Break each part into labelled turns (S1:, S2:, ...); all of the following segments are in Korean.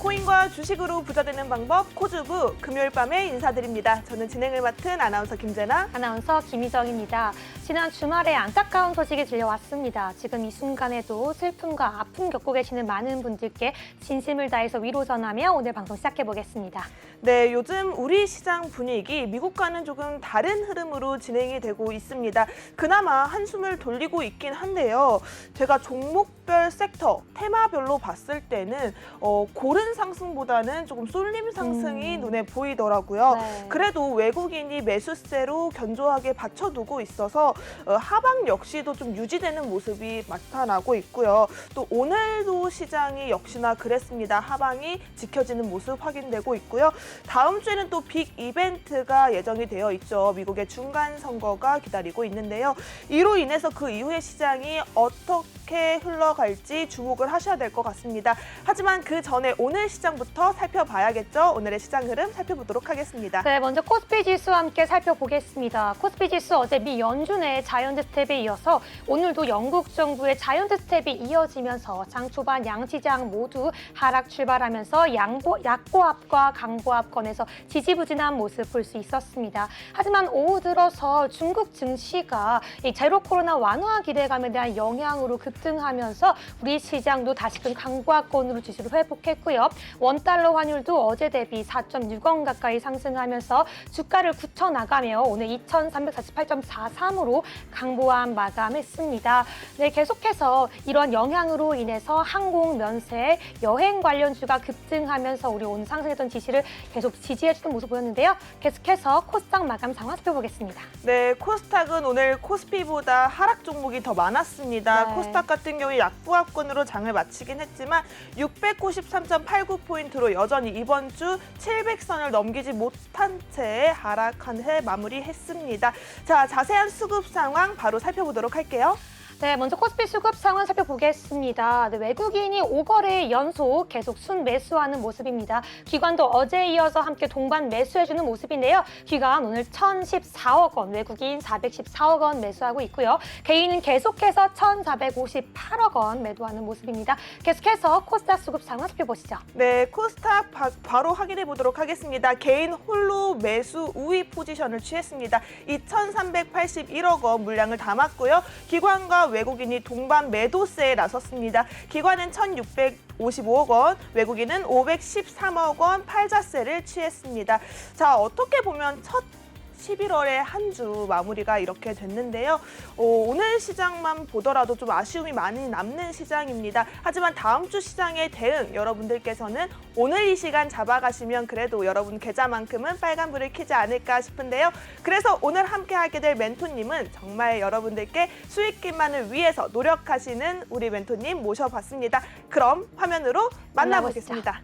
S1: 코인과 주식으로 부자 되는 방법 코주부 금요일 밤에 인사드립니다. 저는 진행을 맡은 아나운서 김재나,
S2: 아나운서 김희정입니다. 지난 주말에 안타까운 소식이 들려왔습니다. 지금 이 순간에도 슬픔과 아픔 겪고 계시는 많은 분들께 진심을 다해서 위로 전하며 오늘 방송 시작해보겠습니다.
S1: 네, 요즘 우리 시장 분위기 미국과는 조금 다른 흐름으로 진행이 되고 있습니다. 그나마 한숨을 돌리고 있긴 한데요. 제가 종목별 섹터, 테마별로 봤을 때는 고른 상승보다는 조금 쏠림 상승이 눈에 보이더라고요.
S2: 네.
S1: 그래도 외국인이 매수세로 견조하게 받쳐두고 있어서 하방 역시도 좀 유지되는 모습이 나타나고 있고요. 또 오늘도 시장이 역시나 그랬습니다. 하방이 지켜지는 모습 확인되고 있고요. 다음 주에는 또 빅 이벤트가 예정이 되어 있죠. 미국의 중간 선거가 기다리고 있는데요. 이로 인해서 그 이후에 시장이 어떻게 흘러갈지 주목을 하셔야 될 것 같습니다. 하지만 그 전에 오늘 시장부터 살펴봐야겠죠. 오늘의 시장 흐름 살펴보도록 하겠습니다.
S2: 네, 먼저 코스피 지수와 함께 살펴보겠습니다. 코스피 지수 어제 미 연준의 자이언트 스텝에 이어서 오늘도 영국 정부의 자이언트 스텝이 이어지면서 장 초반 양시장 모두 하락 출발하면서 약보합과 강보합권에서 지지부진한 모습 볼 수 있었습니다. 하지만 오후 들어서 중국 증시가 이 제로 코로나 완화 기대감에 대한 영향으로 급등하면서 우리 시장도 다시금 강보합권으로 지수를 회복했고요. 원달러 환율도 어제 대비 4.6원 가까이 상승하면서 주가를 굳혀나가며 오늘 2,348.43으로 강보합 마감했습니다. 네, 계속해서 이런 영향으로 인해서 항공, 면세, 여행 관련주가 급등하면서 우리 오늘 상승했던 지시를 계속 지지해주는 모습 보였는데요. 계속해서 코스닥 마감 상황 살펴보겠습니다.
S1: 네, 코스닥은 오늘 코스피보다 하락 종목이 더 많았습니다.
S2: 네.
S1: 코스닥 같은 경우에 약보합권으로 장을 마치긴 했지만 693.89포인트로 여전히 이번 주 700선을 넘기지 못한 채 하락한 해 마무리했습니다. 자, 자세한 수급 상황 바로 살펴보도록 할게요.
S2: 네, 먼저 코스피 수급 상황 살펴보겠습니다. 네, 외국인이 5거래 연속 계속 순매수하는 모습입니다. 기관도 어제에 이어서 함께 동반 매수해주는 모습인데요. 기관 오늘 1,014억 원, 외국인 414억 원 매수하고 있고요. 개인은 계속해서 1,458억 원 매도하는 모습입니다. 계속해서 코스닥 수급 상황 살펴보시죠.
S1: 네, 코스닥 바로 확인해 보도록 하겠습니다. 개인 홀로 매수 우위 포지션을 취했습니다. 2,381억 원 물량을 담았고요. 기관과 외국인이 동반 매도세에 나섰습니다. 기관은 1,655억 원, 외국인은 513억 원 팔자세를 취했습니다. 자, 어떻게 보면 첫 11월의 한 주 마무리가 이렇게 됐는데요. 오늘 시장만 보더라도 좀 아쉬움이 많이 남는 시장입니다. 하지만 다음 주 시장의 대응 여러분들께서는 오늘 이 시간 잡아가시면 그래도 여러분 계좌만큼은 빨간불을 켜지 않을까 싶은데요. 그래서 오늘 함께 하게 될 멘토님은 정말 여러분들께 수익기만을 위해서 노력하시는 우리 멘토님 모셔봤습니다. 그럼 화면으로 만나보겠습니다.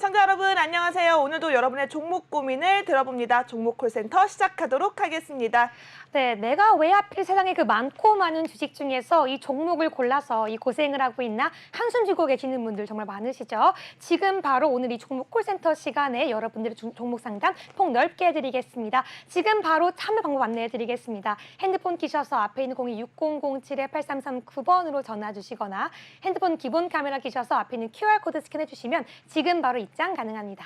S1: 시청자 여러분 안녕하세요. 오늘도 여러분의 종목 고민을 들어봅니다. 종목 콜센터 시작하도록 하겠습니다.
S2: 네, 내가 왜 하필 세상에 그 많고 많은 주식 중에서 이 종목을 골라서 이 고생을 하고 있나 한숨 쉬고 계시는 분들 정말 많으시죠? 지금 바로 오늘 이 종목 콜센터 시간에 여러분들의 종목 상담 폭넓게 해드리겠습니다. 지금 바로 참여 방법 안내해드리겠습니다. 핸드폰 끼셔서 앞에 있는 02-6007-8339번으로 전화 주시거나 핸드폰 기본 카메라 끼셔서 앞에 있는 QR코드 스캔해주시면 지금 바로 입장 가능합니다.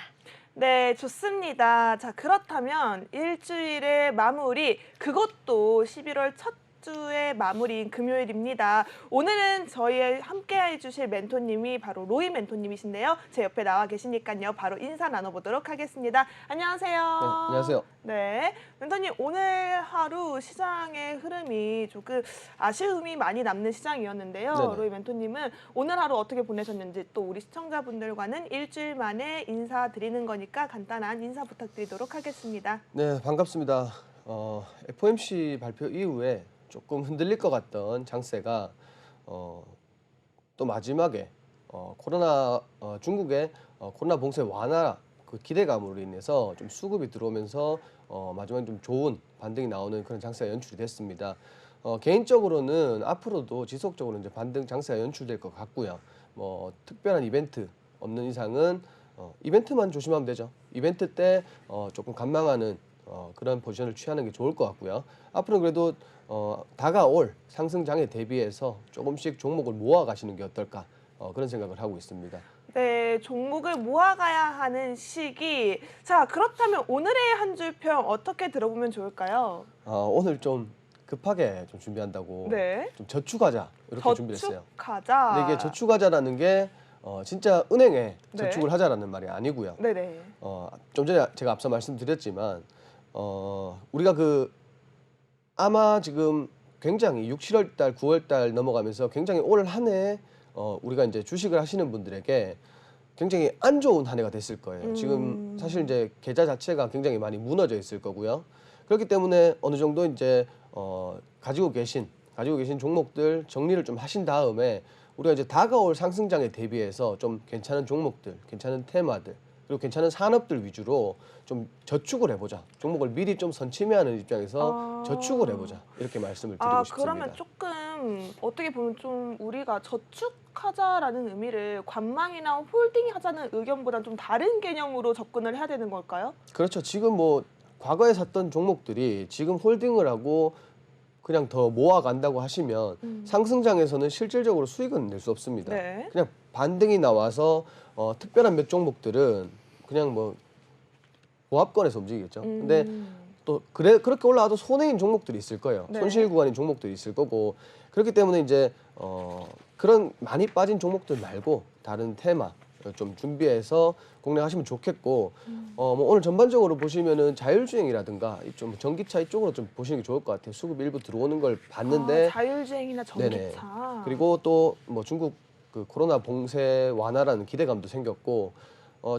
S1: 네, 좋습니다. 자, 그렇다면 일주일의 마무리, 그것도 11월 첫 주의 마무리인 금요일입니다. 오늘은 저희 함께 해주실 멘토님이 바로 로이 멘토님이신데요. 제 옆에 나와 계시니까요. 바로 인사 나눠보도록 하겠습니다. 안녕하세요.
S3: 네, 안녕하세요.
S1: 네, 멘토님 오늘 하루 시장의 흐름이 조금 아쉬움이 많이 남는 시장이었는데요.
S3: 네네.
S1: 로이 멘토님은 오늘 하루 어떻게 보내셨는지 또 우리 시청자분들과는 일주일 만에 인사드리는 거니까 간단한 인사 부탁드리도록 하겠습니다.
S3: 네, 반갑습니다. FOMC 발표 이후에 조금 흔들릴 것 같던 장세가 또 마지막에 중국의 코로나 봉쇄 완화 그 기대감으로 인해서 좀 수급이 들어오면서 마지막에 좀 좋은 반등이 나오는 그런 장세가 연출이 됐습니다. 개인적으로는 앞으로도 지속적으로 이제 반등 장세가 연출될 것 같고요. 뭐 특별한 이벤트 없는 이상은 이벤트만 조심하면 되죠. 이벤트 때 조금 관망하는 그런 포지션을 취하는 게 좋을 것 같고요. 앞으로는 그래도 다가올 상승장에 대비해서 조금씩 종목을 모아 가시는 게 어떨까 그런 생각을 하고 있습니다.
S1: 네, 종목을 모아가야 하는 시기. 자, 그렇다면 오늘의 한 줄 평 어떻게 들어보면 좋을까요?
S3: 오늘 좀 급하게 좀 준비한다고
S1: 네.
S3: 좀 저축하자 이렇게 준비했어요.
S1: 저축하자.
S3: 근데 이게 저축하자라는 게 진짜 은행에
S1: 네.
S3: 저축을 하자라는 말이 아니고요.
S1: 네네.
S3: 좀 전에 제가 앞서 말씀드렸지만 우리가 아마 지금 굉장히 6, 7월 달, 9월 달 넘어가면서 굉장히 올 한 해 우리가 이제 주식을 하시는 분들에게 굉장히 안 좋은 한 해가 됐을 거예요. 지금 사실 이제 계좌 자체가 굉장히 많이 무너져 있을 거고요. 그렇기 때문에 어느 정도 이제 가지고 계신 종목들 정리를 좀 하신 다음에 우리가 이제 다가올 상승장에 대비해서 좀 괜찮은 종목들, 괜찮은 테마들, 그리고 괜찮은 산업들 위주로 좀 저축을 해보자. 종목을 미리 좀 선침해하는 입장에서 저축을 해보자. 이렇게 말씀을 드리고 싶습니다.
S1: 그러면 조금 어떻게 보면 좀 우리가 저축하자라는 의미를 관망이나 홀딩 하자는 의견보다는 좀 다른 개념으로 접근을 해야 되는 걸까요?
S3: 그렇죠. 지금 뭐 과거에 샀던 종목들이 지금 홀딩을 하고 그냥 더 모아간다고 하시면 상승장에서는 실질적으로 수익은 낼 수 없습니다.
S1: 네.
S3: 그냥 반등이 나와서 특별한 몇 종목들은 그냥 뭐 보합권에서 움직이겠죠. 근데 또 그렇게 올라와도 손해인 종목들이 있을 거예요.
S1: 네.
S3: 손실 구간인 종목들이 있을 거고 그렇기 때문에 이제 그런 많이 빠진 종목들 말고 다른 테마 좀 준비해서 공략하시면 좋겠고 뭐 오늘 전반적으로 보시면은 자율주행이라든가 좀 전기차 이쪽으로 좀 보시는 게 좋을 것 같아요. 수급 일부 들어오는 걸 봤는데
S1: 자율주행이나 전기차.
S3: 네네. 그리고 또 뭐 중국 그 코로나 봉쇄 완화라는 기대감도 생겼고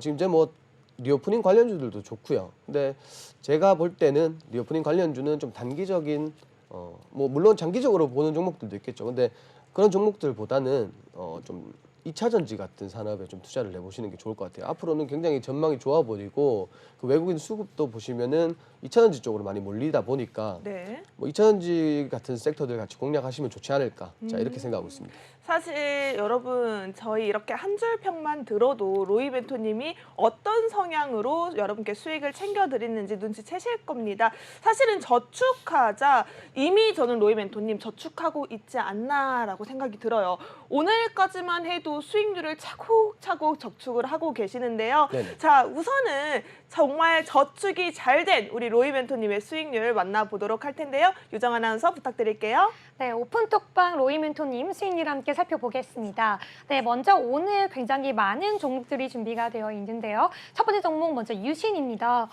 S3: 지금 이제 뭐 리오프닝 관련주들도 좋고요. 근데 제가 볼 때는 리오프닝 관련주는 좀 단기적인 뭐 물론 장기적으로 보는 종목들도 있겠죠. 근데 그런 종목들보다는 좀 2차 전지 같은 산업에 좀 투자를 해보시는 게 좋을 것 같아요. 앞으로는 굉장히 전망이 좋아 보이고 그 외국인 수급도 보시면은 2차 전지 쪽으로 많이 몰리다 보니까
S1: 네.
S3: 뭐 2차 전지 같은 섹터들 같이 공략하시면 좋지 않을까. 자, 이렇게 생각하고 있습니다.
S1: 사실 여러분 저희 이렇게 한 줄 평만 들어도 로이 멘토님이 어떤 성향으로 여러분께 수익을 챙겨드리는지 눈치채실 겁니다. 사실은 저축하자 이미 저는 로이 멘토님 저축하고 있지 않나라고 생각이 들어요. 오늘까지만 해도 수익률을 차곡차곡 저축을 하고 계시는데요.
S3: 네네.
S1: 자, 우선은 정말 저축이 잘 된 우리 로이 멘토님의 수익률 만나보도록 할 텐데요. 유정 아나운서 부탁드릴게요.
S2: 네, 오픈톡방 로이 멘토님 수익률 함께 살펴보겠습니다. 네, 먼저 오늘 굉장히 많은 종목들이 준비가 되어 있는데요. 첫 번째 종목 먼저 유신입니다.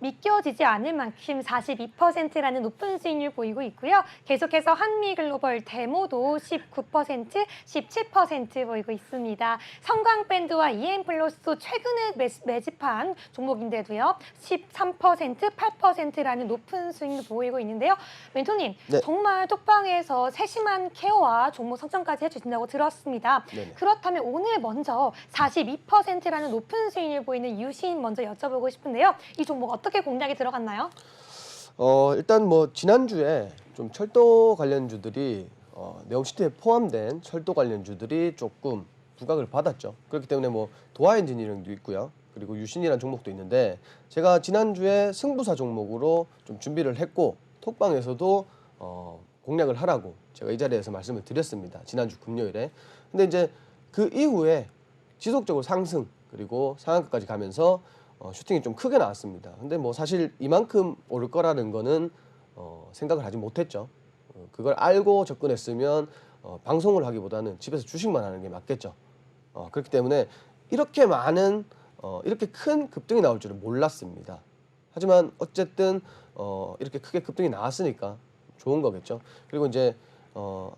S2: 믿겨지지 않을 만큼 42%라는 높은 수익률 보이고 있고요. 계속해서 한미글로벌 데모도 19%, 17% 보이고 있습니다. 성광밴드와 EM플러스도 최근에 매집한 종목인데도요. 13%, 8%라는 높은 수익률 보이고 있는데요. 멘토님,
S3: 네.
S2: 정말 톡방에서 세심한 케어와 종목 선정까지 해주신다고 들었습니다.
S3: 네네.
S2: 그렇다면 오늘 먼저 42%라는 높은 수익률 보이는 유신 먼저 여쭤보고 싶은데요. 이 종목 어떻게 공략이 들어갔나요?
S3: 일단 뭐 지난주에 좀 철도 관련주들이 네옴시티에 포함된 철도 관련주들이 조금 부각을 받았죠. 그렇기 때문에 뭐 도하 엔지니어링도 있고요. 그리고 유신이라는 종목도 있는데 제가 지난주에 승부사 종목으로 좀 준비를 했고 톡방에서도 공략을 하라고 제가 이 자리에서 말씀을 드렸습니다. 지난주 금요일에. 근데 이제 그 이후에 지속적으로 상승 그리고 상한가까지 가면서 슈팅이 좀 크게 나왔습니다. 근데 뭐 사실 이만큼 오를 거라는 거는 생각을 하지 못했죠. 그걸 알고 접근했으면 방송을 하기보다는 집에서 주식만 하는 게 맞겠죠. 그렇기 때문에 이렇게 많은 이렇게 큰 급등이 나올 줄은 몰랐습니다. 하지만 어쨌든 이렇게 크게 급등이 나왔으니까 좋은 거겠죠. 그리고 이제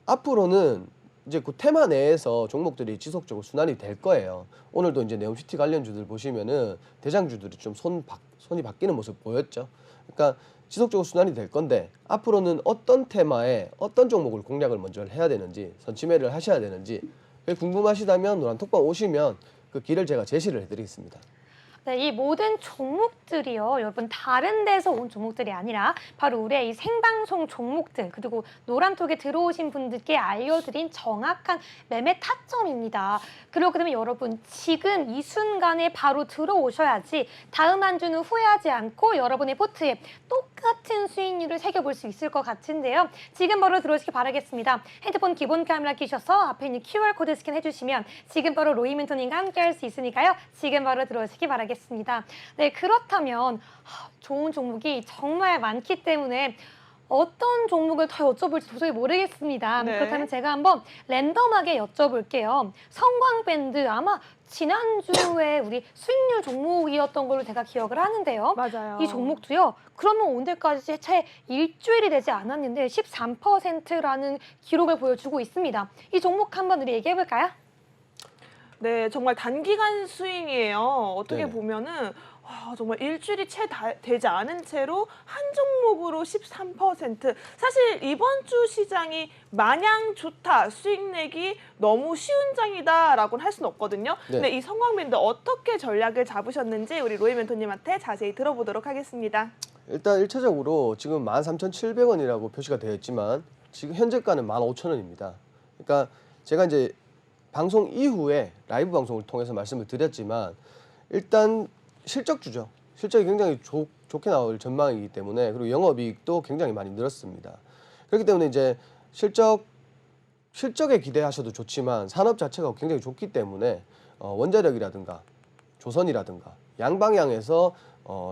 S3: 앞으로는 이제 그 테마 내에서 종목들이 지속적으로 순환이 될 거예요. 오늘도 이제 네옴시티 관련주들 보시면은 대장주들이 좀 손이 바뀌는 모습 보였죠. 그러니까 지속적으로 순환이 될 건데 앞으로는 어떤 테마에 어떤 종목을 공략을 먼저 해야 되는지 선침해를 하셔야 되는지 궁금하시다면 노란톡방 오시면 그 길을 제가 제시를 해드리겠습니다.
S2: 네, 이 모든 종목들이요, 여러분 다른 데서 온 종목들이 아니라 바로 우리의 이 생방송 종목들 그리고 노란톡에 들어오신 분들께 알려드린 정확한 매매 타점입니다. 그렇기 때문에 여러분 지금 이 순간에 바로 들어오셔야지 다음 한 주는 후회하지 않고 여러분의 포트에 똑같은 수익률을 새겨볼 수 있을 것 같은데요. 지금 바로 들어오시기 바라겠습니다. 핸드폰 기본 카메라 끼셔서 앞에 있는 QR코드 스캔해주시면 지금 바로 로이 멘토님과 함께 할 수 있으니까요. 지금 바로 들어오시기 바라겠습니다. 네, 그렇다면 좋은 종목이 정말 많기 때문에 어떤 종목을 더 여쭤볼지 도저히 모르겠습니다.
S1: 네.
S2: 그렇다면 제가 한번 랜덤하게 여쭤볼게요. 성광밴드 아마 지난주에 우리 수익률 종목이었던 걸로 제가 기억을 하는데요.
S1: 맞아요.
S2: 이 종목도요. 그러면 오늘까지 채 일주일이 되지 않았는데 13%라는 기록을 보여주고 있습니다. 이 종목 한번 우리 얘기해 볼까요?
S1: 네, 정말 단기간 스윙이에요. 어떻게
S3: 네.
S1: 보면은 정말 일주일이 채 되지 않은 채로 한 종목으로 13%. 사실 이번 주 시장이 마냥 좋다, 수익 내기 너무 쉬운 장이다라고는 할 수는 없거든요.
S3: 네.
S1: 근데 이 성광밴드 어떻게 전략을 잡으셨는지 우리 로이 멘토님한테 자세히 들어보도록 하겠습니다.
S3: 일단 1차적으로 지금 13,700원이라고 표시가 되어 있지만 지금 현재가는 15,000원입니다. 그러니까 제가 이제 방송 이후에 라이브 방송을 통해서 말씀을 드렸지만 일단 실적주죠. 실적이 굉장히 좋게 나올 전망이기 때문에 그리고 영업이익도 굉장히 많이 늘었습니다. 그렇기 때문에 이제 실적에 기대하셔도 좋지만 산업 자체가 굉장히 좋기 때문에 원자력이라든가 조선이라든가 양방향에서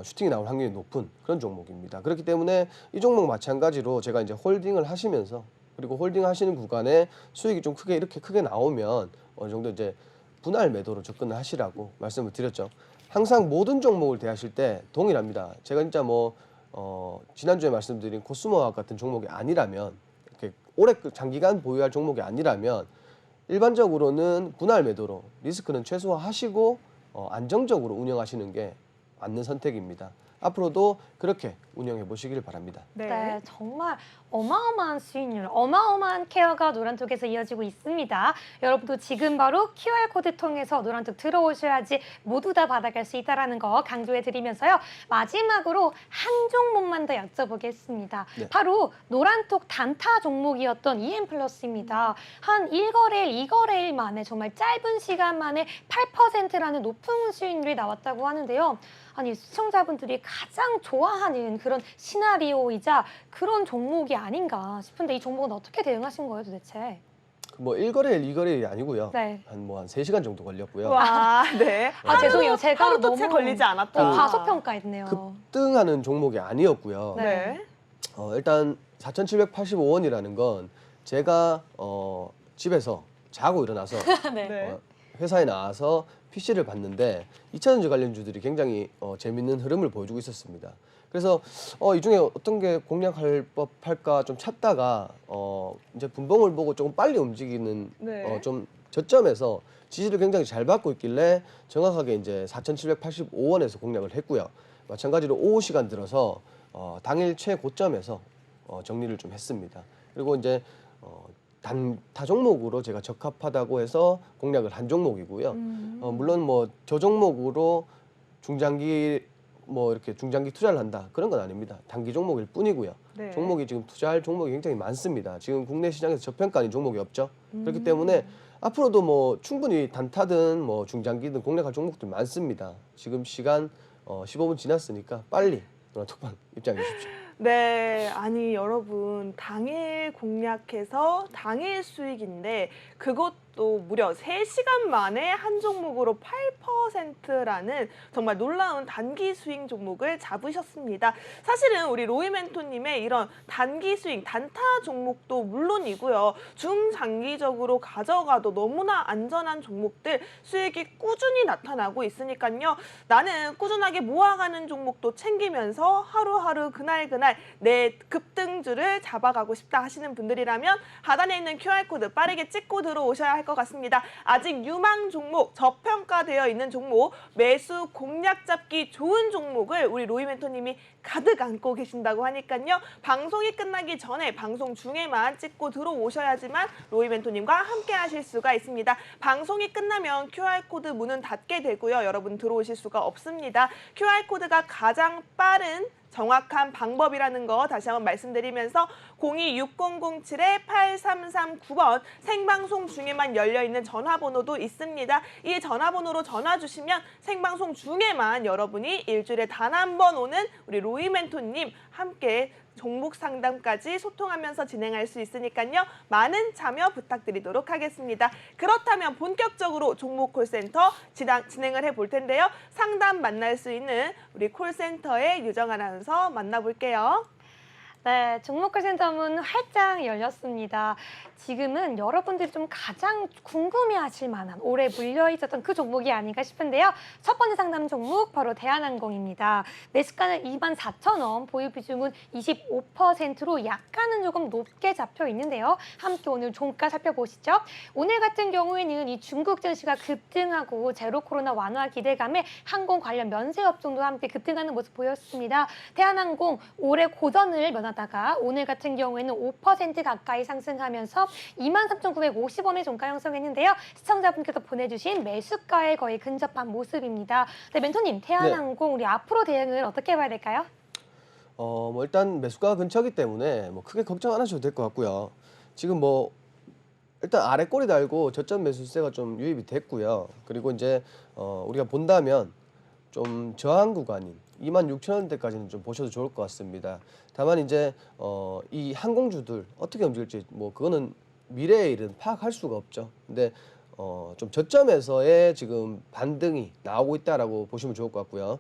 S3: 슈팅이 나올 확률이 높은 그런 종목입니다. 그렇기 때문에 이 종목 마찬가지로 제가 이제 홀딩을 하시면서 그리고 홀딩 하시는 구간에 수익이 좀 이렇게 크게 나오면 어느 정도 이제 분할 매도로 접근을 하시라고 말씀을 드렸죠. 항상 모든 종목을 대하실 때 동일합니다. 제가 진짜 지난주에 말씀드린 코스모화학 같은 종목이 아니라면 이렇게 오래 장기간 보유할 종목이 아니라면 일반적으로는 분할 매도로 리스크는 최소화하시고 안정적으로 운영하시는 게 맞는 선택입니다. 앞으로도 그렇게 운영해 보시길 바랍니다.
S2: 네, 정말 어마어마한 수익률, 어마어마한 케어가 노란톡에서 이어지고 있습니다. 여러분도 지금 바로 QR코드 통해서 노란톡 들어오셔야지 모두 다 받아갈 수 있다는 거 강조해드리면서요. 마지막으로 한 종목만 더 여쭤보겠습니다.
S3: 네.
S2: 바로 노란톡 단타 종목이었던 EM플러스입니다. 한 1거래일, 2거래일 만에 정말 짧은 시간 만에 8%라는 높은 수익률이 나왔다고 하는데요. 아니 시청자분들이 가장 좋아하는 그런 시나리오이자 그런 종목이 아닌가 싶은데 이 종목은 어떻게 대응하신 거예요 도대체?
S3: 뭐 1거래일, 2거래일이 아니고요.
S2: 네.
S3: 한 3시간 정도 걸렸고요.
S1: 와, 네.
S2: 죄송해요. 제가
S1: 하루도 채
S2: 너무
S1: 걸리지 않았다.
S2: 과소평가했네요.
S3: 급등하는 종목이 아니었고요.
S1: 네.
S3: 일단 4,785원이라는 건 제가 집에서 자고 일어나서
S2: 네.
S1: 네.
S3: 회사에 나와서 PC를 봤는데 2차전지 관련주들이 굉장히 재밌는 흐름을 보여주고 있었습니다. 그래서 이 중에 어떤 게 공략할 법할까 좀 찾다가 이제 분봉을 보고 조금 빨리 움직이는
S1: 네.
S3: 좀 저점에서 지지를 굉장히 잘 받고 있길래 정확하게 이제 4,785원에서 공략을 했고요. 마찬가지로 오후 시간 들어서 당일 최고점에서 정리를 좀 했습니다. 그리고 이제 단타 종목으로 제가 적합하다고 해서 공략을 한 종목이고요. 물론 뭐 저 종목으로 중장기 뭐 이렇게 중장기 투자를 한다 그런 건 아닙니다. 단기 종목일 뿐이고요.
S1: 네.
S3: 종목이 지금 투자할 종목이 굉장히 많습니다. 지금 국내 시장에서 저평가 아닌 종목이 없죠. 그렇기 때문에 앞으로도 뭐 충분히 단타든 뭐 중장기든 공략할 종목들 많습니다. 지금 시간 15분 지났으니까 빨리 톡방 입장해 주십시오.
S1: 네, 아니 여러분 당일 공략해서 당일 수익인데 그것도 무려 3시간 만에 한 종목으로 8%라는 정말 놀라운 단기 수익 종목을 잡으셨습니다. 사실은 우리 로이 멘토님의 이런 단기 수익, 단타 종목도 물론이고요. 중장기적으로 가져가도 너무나 안전한 종목들 수익이 꾸준히 나타나고 있으니까요. 나는 꾸준하게 모아가는 종목도 챙기면서 하루하루 그날그날 내 급등주를 잡아가고 싶다 하시는 분들이라면 하단에 있는 QR코드 빠르게 찍고 들어오셔야 할 것 같습니다. 아직 유망 종목, 저평가되어 있는 종목, 매수 공략 잡기 좋은 종목을 우리 로이 멘토님이 가득 안고 계신다고 하니까요. 방송이 끝나기 전에 방송 중에만 찍고 들어오셔야지만 로이 멘토님과 함께 하실 수가 있습니다. 방송이 끝나면 QR코드 문은 닫게 되고요. 여러분 들어오실 수가 없습니다. QR코드가 가장 빠른 정확한 방법이라는 거 다시 한번 말씀드리면서 026007-8339번 생방송 중에만 열려있는 전화번호도 있습니다. 이 전화번호로 전화 주시면 생방송 중에만 여러분이 일주일에 단 한 번 오는 우리 로이 멘토님 함께 종목 상담까지 소통하면서 진행할 수 있으니까요. 많은 참여 부탁드리도록 하겠습니다. 그렇다면 본격적으로 종목 콜센터 진행을 해볼 텐데요. 상담 만날 수 있는 우리 콜센터의 유정 아나운서 만나볼게요.
S2: 네, 종목콜센터 문 활짝 열렸습니다. 지금은 여러분들이 좀 가장 궁금해하실 만한 올해 물려있었던 그 종목이 아닌가 싶은데요. 첫 번째 상담 종목 바로 대한항공입니다. 매수가는 24,000원, 보유 비중은 25%로 약간은 조금 높게 잡혀 있는데요. 함께 오늘 종가 살펴보시죠. 오늘 같은 경우에는 이 중국 증시가 급등하고 제로 코로나 완화 기대감에 항공 관련 면세 업종도 함께 급등하는 모습 보였습니다. 대한항공 올해 고전을 면하다가 오늘 같은 경우에는 5% 가까이 상승하면서 23,950원의 종가 형성했는데요. 시청자분께서 보내주신 매수가에 거의 근접한 모습입니다. 네, 멘토님, 대한항공 우리 앞으로 대응을 어떻게 봐야 될까요?
S3: 뭐 일단 매수가 근처이기 때문에 뭐 크게 걱정 안 하셔도 될 것 같고요. 지금 뭐 일단 아래 꼬리 달고 저점 매수세가 좀 유입이 됐고요. 그리고 이제 우리가 본다면 좀 저항 구간인 26,000원대까지는 좀 보셔도 좋을 것 같습니다. 다만 이제 이 항공주들 어떻게 움직일지 뭐 그거는 미래의 일은 파악할 수가 없죠. 근데 좀 저점에서의 지금 반등이 나오고 있다라고 보시면 좋을 것 같고요.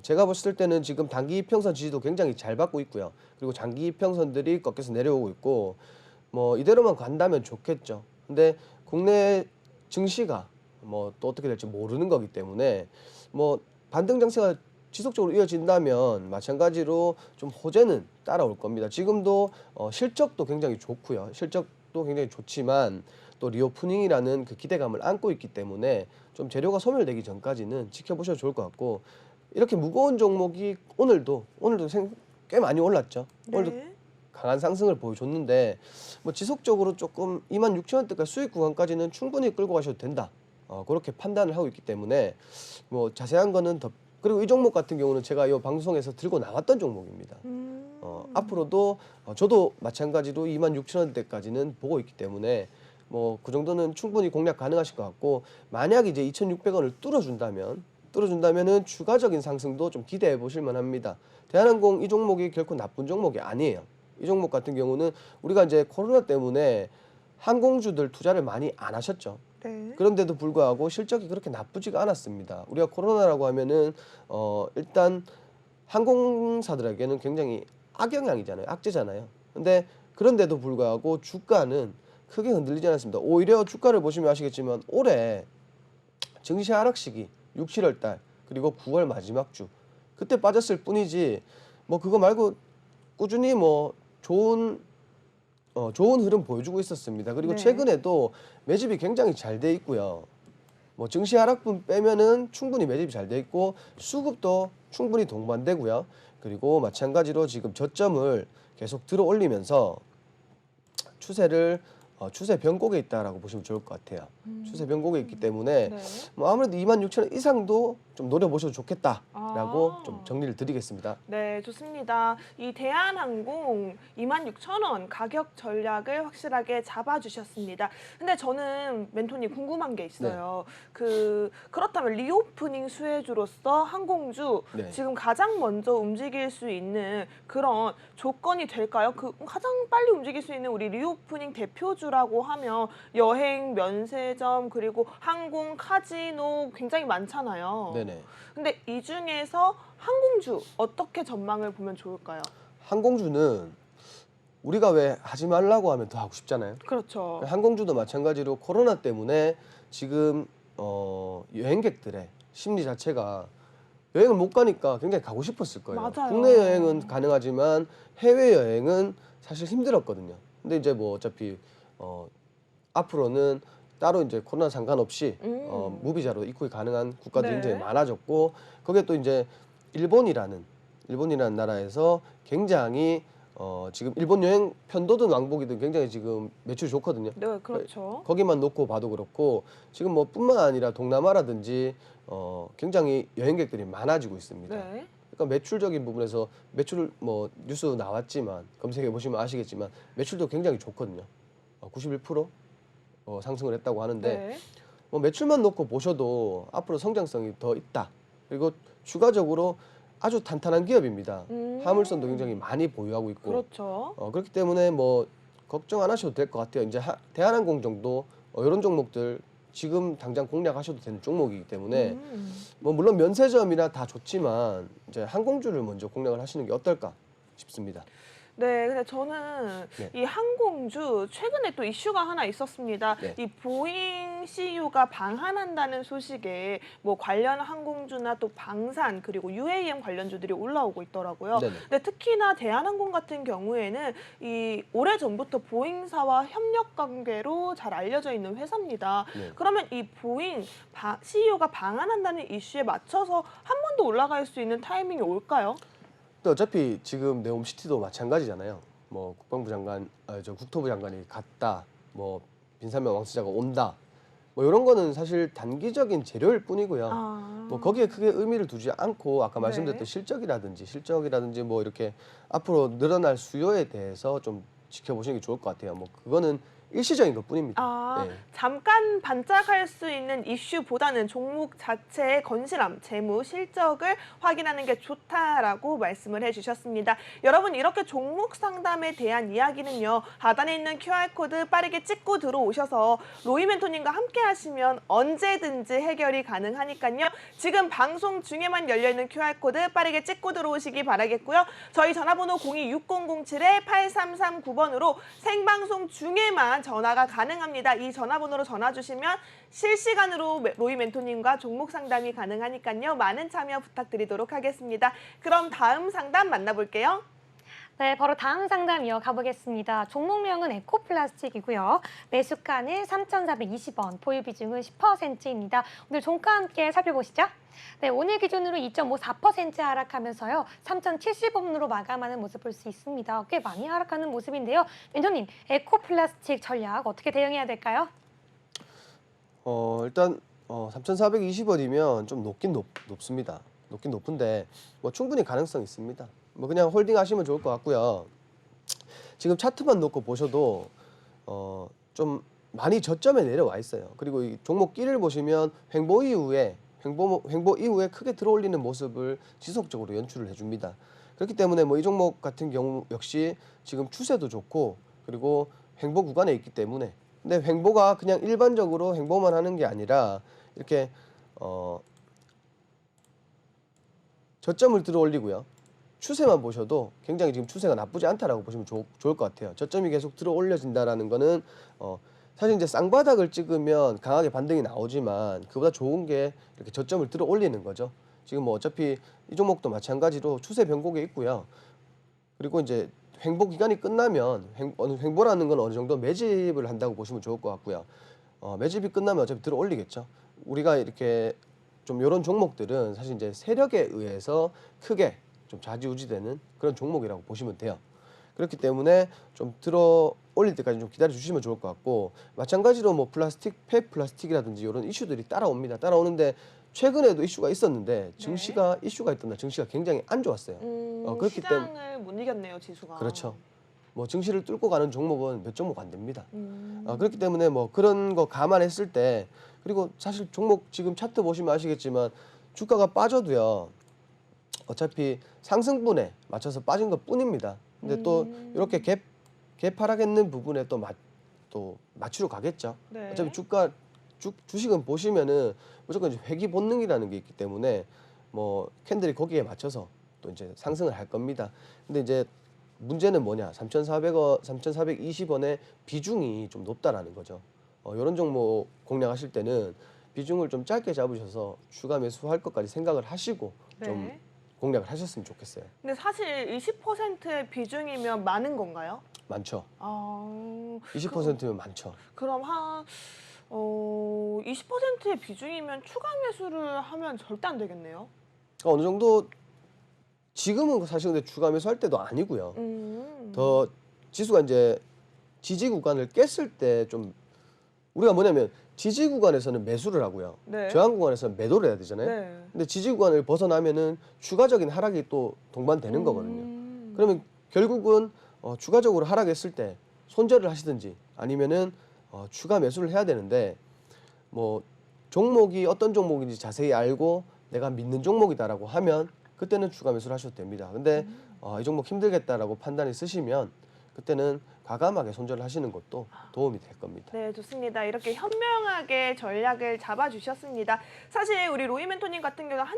S3: 제가 봤을 때는 지금 단기 이평선 지지도 굉장히 잘 받고 있고요. 그리고 장기 이평선들이 꺾여서 내려오고 있고 뭐 이대로만 간다면 좋겠죠. 근데 국내 증시가 뭐 또 어떻게 될지 모르는 거기 때문에 뭐 반등 장세가 지속적으로 이어진다면 마찬가지로 좀 호재는 따라올 겁니다. 지금도 실적도 굉장히 좋고요. 실적도 굉장히 좋지만 또 리오프닝이라는 그 기대감을 안고 있기 때문에 좀 재료가 소멸되기 전까지는 지켜보셔도 좋을 것 같고 이렇게 무거운 종목이 오늘도 꽤 많이 올랐죠. 오늘도
S1: 네.
S3: 강한 상승을 보여줬는데 뭐 지속적으로 조금 26,000원대까지 수익 구간까지는 충분히 끌고 가셔도 된다. 그렇게 판단을 하고 있기 때문에 뭐 자세한 거는 더 그리고 이 종목 같은 경우는 제가 이 방송에서 들고 나왔던 종목입니다. 앞으로도 저도 마찬가지로 26,000원대까지는 보고 있기 때문에 뭐 그 정도는 충분히 공략 가능하실 것 같고 만약 이제 2,600원을 뚫어준다면은 추가적인 상승도 좀 기대해 보실 만합니다. 대한항공 이 종목이 결코 나쁜 종목이 아니에요. 이 종목 같은 경우는 우리가 이제 코로나 때문에 항공주들 투자를 많이 안 하셨죠.
S1: 네.
S3: 그런데도 불구하고 실적이 그렇게 나쁘지가 않았습니다. 우리가 코로나라고 하면은 일단 항공사들에게는 굉장히 악영향이잖아요. 악재잖아요. 근데 그런데도 불구하고 주가는 크게 흔들리지 않았습니다. 오히려 주가를 보시면 아시겠지만 올해 증시 하락 시기 6, 7월 달 그리고 9월 마지막 주 그때 빠졌을 뿐이지 뭐 그거 말고 꾸준히 뭐 좋은 흐름 보여주고 있었습니다. 그리고
S1: 네.
S3: 최근에도 매집이 굉장히 잘 돼 있고요. 뭐 증시 하락분 빼면은 충분히 매집이 잘 돼 있고 수급도 충분히 동반되고요. 그리고 마찬가지로 지금 저점을 계속 들어 올리면서 추세 변곡에 있다라고 보시면 좋을 것 같아요. 추세 변곡에 있기 때문에
S1: 네.
S3: 뭐 아무래도 26,000원 이상도 좀 노려보셔도 좋겠다라고
S1: 아.
S3: 좀 정리를 드리겠습니다.
S1: 네, 좋습니다. 이 대한항공 26,000원 가격 전략을 확실하게 잡아주셨습니다. 근데 저는 멘토님 궁금한 게 있어요. 그렇다면 리오프닝 수혜주로서 항공주
S3: 네.
S1: 지금 가장 먼저 움직일 수 있는 그런 조건이 될까요? 그 가장 빨리 움직일 수 있는 우리 리오프닝 대표주라고 하면 여행, 면세점, 그리고 항공, 카지노 굉장히 많잖아요.
S3: 네네.
S1: 근데 이 중에서 항공주 어떻게 전망을 보면 좋을까요?
S3: 항공주는 우리가 왜 하지 말라고 하면 더 하고 싶잖아요.
S1: 그렇죠.
S3: 항공주도 마찬가지로 코로나 때문에 지금 여행객들의 심리 자체가 여행을 못 가니까 굉장히 가고 싶었을 거예요.
S1: 맞아요.
S3: 국내 여행은 가능하지만 해외 여행은 사실 힘들었거든요. 근데 이제 뭐 어차피 앞으로는 따로 이제 코로나 상관없이 무비자로 입국이 가능한 국가들이
S1: 네.
S3: 굉장히 많아졌고 거기에 또 이제 일본이라는 나라에서 굉장히 지금 일본 여행 편도든 왕복이든 굉장히 지금 매출이 좋거든요.
S1: 네, 그렇죠.
S3: 거기만 놓고 봐도 그렇고 지금 뭐 뿐만 아니라 동남아라든지 굉장히 여행객들이 많아지고 있습니다.
S1: 네.
S3: 그러니까 매출적인 부분에서 매출 뭐 뉴스 나왔지만 검색해 보시면 아시겠지만 매출도 굉장히 좋거든요. 91% 상승을 했다고 하는데
S1: 네.
S3: 뭐 매출만 놓고 보셔도 앞으로 성장성이 더 있다. 그리고 추가적으로 아주 탄탄한 기업입니다. 화물선도 굉장히 많이 보유하고 있고
S1: 그렇죠.
S3: 그렇기 때문에 뭐 걱정 안 하셔도 될 것 같아요. 이제 대한항공 정도 이런 종목들 지금 당장 공략하셔도 되는 종목이기 때문에 뭐 물론 면세점이나 다 좋지만 이제 항공주를 먼저 공략을 하시는 게 어떨까 싶습니다.
S1: 네, 근데 저는
S3: 네.
S1: 이 항공주 최근에 또 이슈가 하나 있었습니다.
S3: 네.
S1: 이 보잉 CEO가 방한한다는 소식에 뭐 관련 항공주나 또 방산 그리고 UAM 관련주들이 올라오고 있더라고요.
S3: 네네.
S1: 근데 특히나 대한항공 같은 경우에는 이 오래전부터 보잉사와 협력 관계로 잘 알려져 있는 회사입니다.
S3: 네.
S1: 그러면 이 보잉 CEO가 방한한다는 이슈에 맞춰서 한 번 더 올라갈 수 있는 타이밍이 올까요?
S3: 또 어차피 지금 네옴시티도 마찬가지잖아요. 뭐 국방부 장관, 국토부 장관이 갔다, 뭐 빈사명 왕세자가 온다, 뭐 이런 거는 사실 단기적인 재료일 뿐이고요. 뭐 거기에 크게 의미를 두지 않고 아까 말씀드렸던
S1: 네.
S3: 실적이라든지 뭐 이렇게 앞으로 늘어날 수요에 대해서 좀 지켜보시는 게 좋을 것 같아요. 뭐 그거는 일시적인 것뿐입니다. 네.
S1: 잠깐 반짝할 수 있는 이슈보다는 종목 자체의 건실함, 재무, 실적을 확인하는 게 좋다라고 말씀을 해주셨습니다. 여러분 이렇게 종목 상담에 대한 이야기는요. 하단에 있는 QR코드 빠르게 찍고 들어오셔서 로이 멘토님과 함께 하시면 언제든지 해결이 가능하니까요. 지금 방송 중에만 열려있는 QR코드 빠르게 찍고 들어오시기 바라겠고요. 저희 전화번호 026007-8339번으로 생방송 중에만 전화가 가능합니다. 이 전화번호로 전화 주시면 실시간으로 로이 멘토님과 종목 상담이 가능하니까요. 많은 참여 부탁드리도록 하겠습니다. 그럼 다음 상담 만나볼게요.
S2: 네, 바로 다음 상담 이어가 보겠습니다. 종목명은 에코플라스틱이고요. 매수가는 3,420원, 보유 비중은 10%입니다. 오늘 종가 함께 살펴보시죠. 네, 오늘 기준으로 2.54% 하락하면서요. 3,070원으로 마감하는 모습 볼 수 있습니다. 꽤 많이 하락하는 모습인데요. 멘토님, 에코플라스틱 전략 어떻게 대응해야 될까요?
S3: 일단 3,420원이면 좀 높습니다. 높긴 높은데 뭐 충분히 가능성이 있습니다. 뭐 그냥 홀딩 하시면 좋을 것 같고요. 지금 차트만 놓고 보셔도 좀 많이 저점에 내려와 있어요. 그리고 이 종목 끼를 보시면 횡보 이후에 크게 들어올리는 모습을 지속적으로 연출을 해줍니다. 그렇기 때문에 뭐 이 종목 같은 경우 역시 지금 추세도 좋고 그리고 횡보 구간에 있기 때문에 근데 횡보가 그냥 일반적으로 횡보만 하는 게 아니라 이렇게 저점을 들어올리고요. 추세만 보셔도 굉장히 지금 추세가 나쁘지 않다라고 보시면 좋을 것 같아요. 저점이 계속 들어 올려진다라는 거는 사실 이제 쌍바닥을 찍으면 강하게 반등이 나오지만 그보다 좋은 게 이렇게 저점을 들어 올리는 거죠. 지금 뭐 어차피 이 종목도 마찬가지로 추세 변곡에 있고요. 그리고 이제 횡보 기간이 끝나면 횡보라는 건 어느 정도 매집을 한다고 보시면 좋을 것 같고요. 매집이 끝나면 어차피 들어 올리겠죠. 우리가 이렇게 좀 이런 종목들은 사실 이제 세력에 의해서 크게 좀 좌지우지되는 그런 종목이라고 보시면 돼요. 그렇기 때문에 좀 들어 올릴 때까지 좀 기다려 주시면 좋을 것 같고, 마찬가지로 뭐 플라스틱, 폐플라스틱이라든지 이런 이슈들이 따라옵니다. 따라오는데 최근에도 이슈가 있었는데 증시가 이슈가 있던 날 증시가 굉장히 안 좋았어요. 그렇기
S1: 시장을 못 이겼네요, 지수가.
S3: 그렇죠. 뭐 증시를 뚫고 가는 종목은 몇 종목 안 됩니다. 그렇기 때문에 뭐 그런 거 감안했을 때, 그리고 사실 종목 지금 차트 보시면 아시겠지만 주가가 빠져도요 어차피 상승분에 맞춰서 빠진 것 뿐입니다. 근데 또 이렇게 갭 하락했는 부분에 또 맞추러 가겠죠.
S1: 네.
S3: 어차피 주식은 보시면은 무조건 이제 회귀 본능이라는 게 있기 때문에 뭐 캔들이 거기에 맞춰서 또 이제 상승을 할 겁니다. 근데 이제 문제는 뭐냐? 3,400원, 3,420원의 비중이 좀 높다라는 거죠. 이런 종목 공략하실 때는 비중을 좀 짧게 잡으셔서 추가 매수할 것까지 생각을 하시고 좀
S1: 네.
S3: 공략을 하셨으면 좋겠어요.
S1: 근데 사실 20%의 비중이면 많은 건가요?
S3: 많죠.
S1: 아,
S3: 20%면 많죠.
S1: 그럼 20%의 비중이면 추가 매수를 하면 절대 안 되겠네요.
S3: 어느 정도 지금은 사실 근데 추가 매수할 때도 아니고요. 더 지수가 이제 지지 구간을 깼을 때 좀 우리가 뭐냐면 지지 구간에서는 매수를 하고요.
S1: 네.
S3: 저항 구간에서는 매도를 해야 되잖아요.
S1: 네.
S3: 근데 지지 구간을 벗어나면은 추가적인 하락이 또 동반되는 거거든요. 그러면 결국은 추가적으로 하락했을 때 손절을 하시든지 아니면은 추가 매수를 해야 되는데, 뭐 종목이 어떤 종목인지 자세히 알고 내가 믿는 종목이다라고 하면 그때는 추가 매수를 하셔도 됩니다. 근데 이 종목 힘들겠다라고 판단이 쓰시면 그때는 과감하게 손절을 하시는 것도 도움이 될 겁니다.
S1: 네, 좋습니다. 이렇게 현명하게 전략을 잡아주셨습니다. 사실 우리 로이 멘토님 같은 경우는 한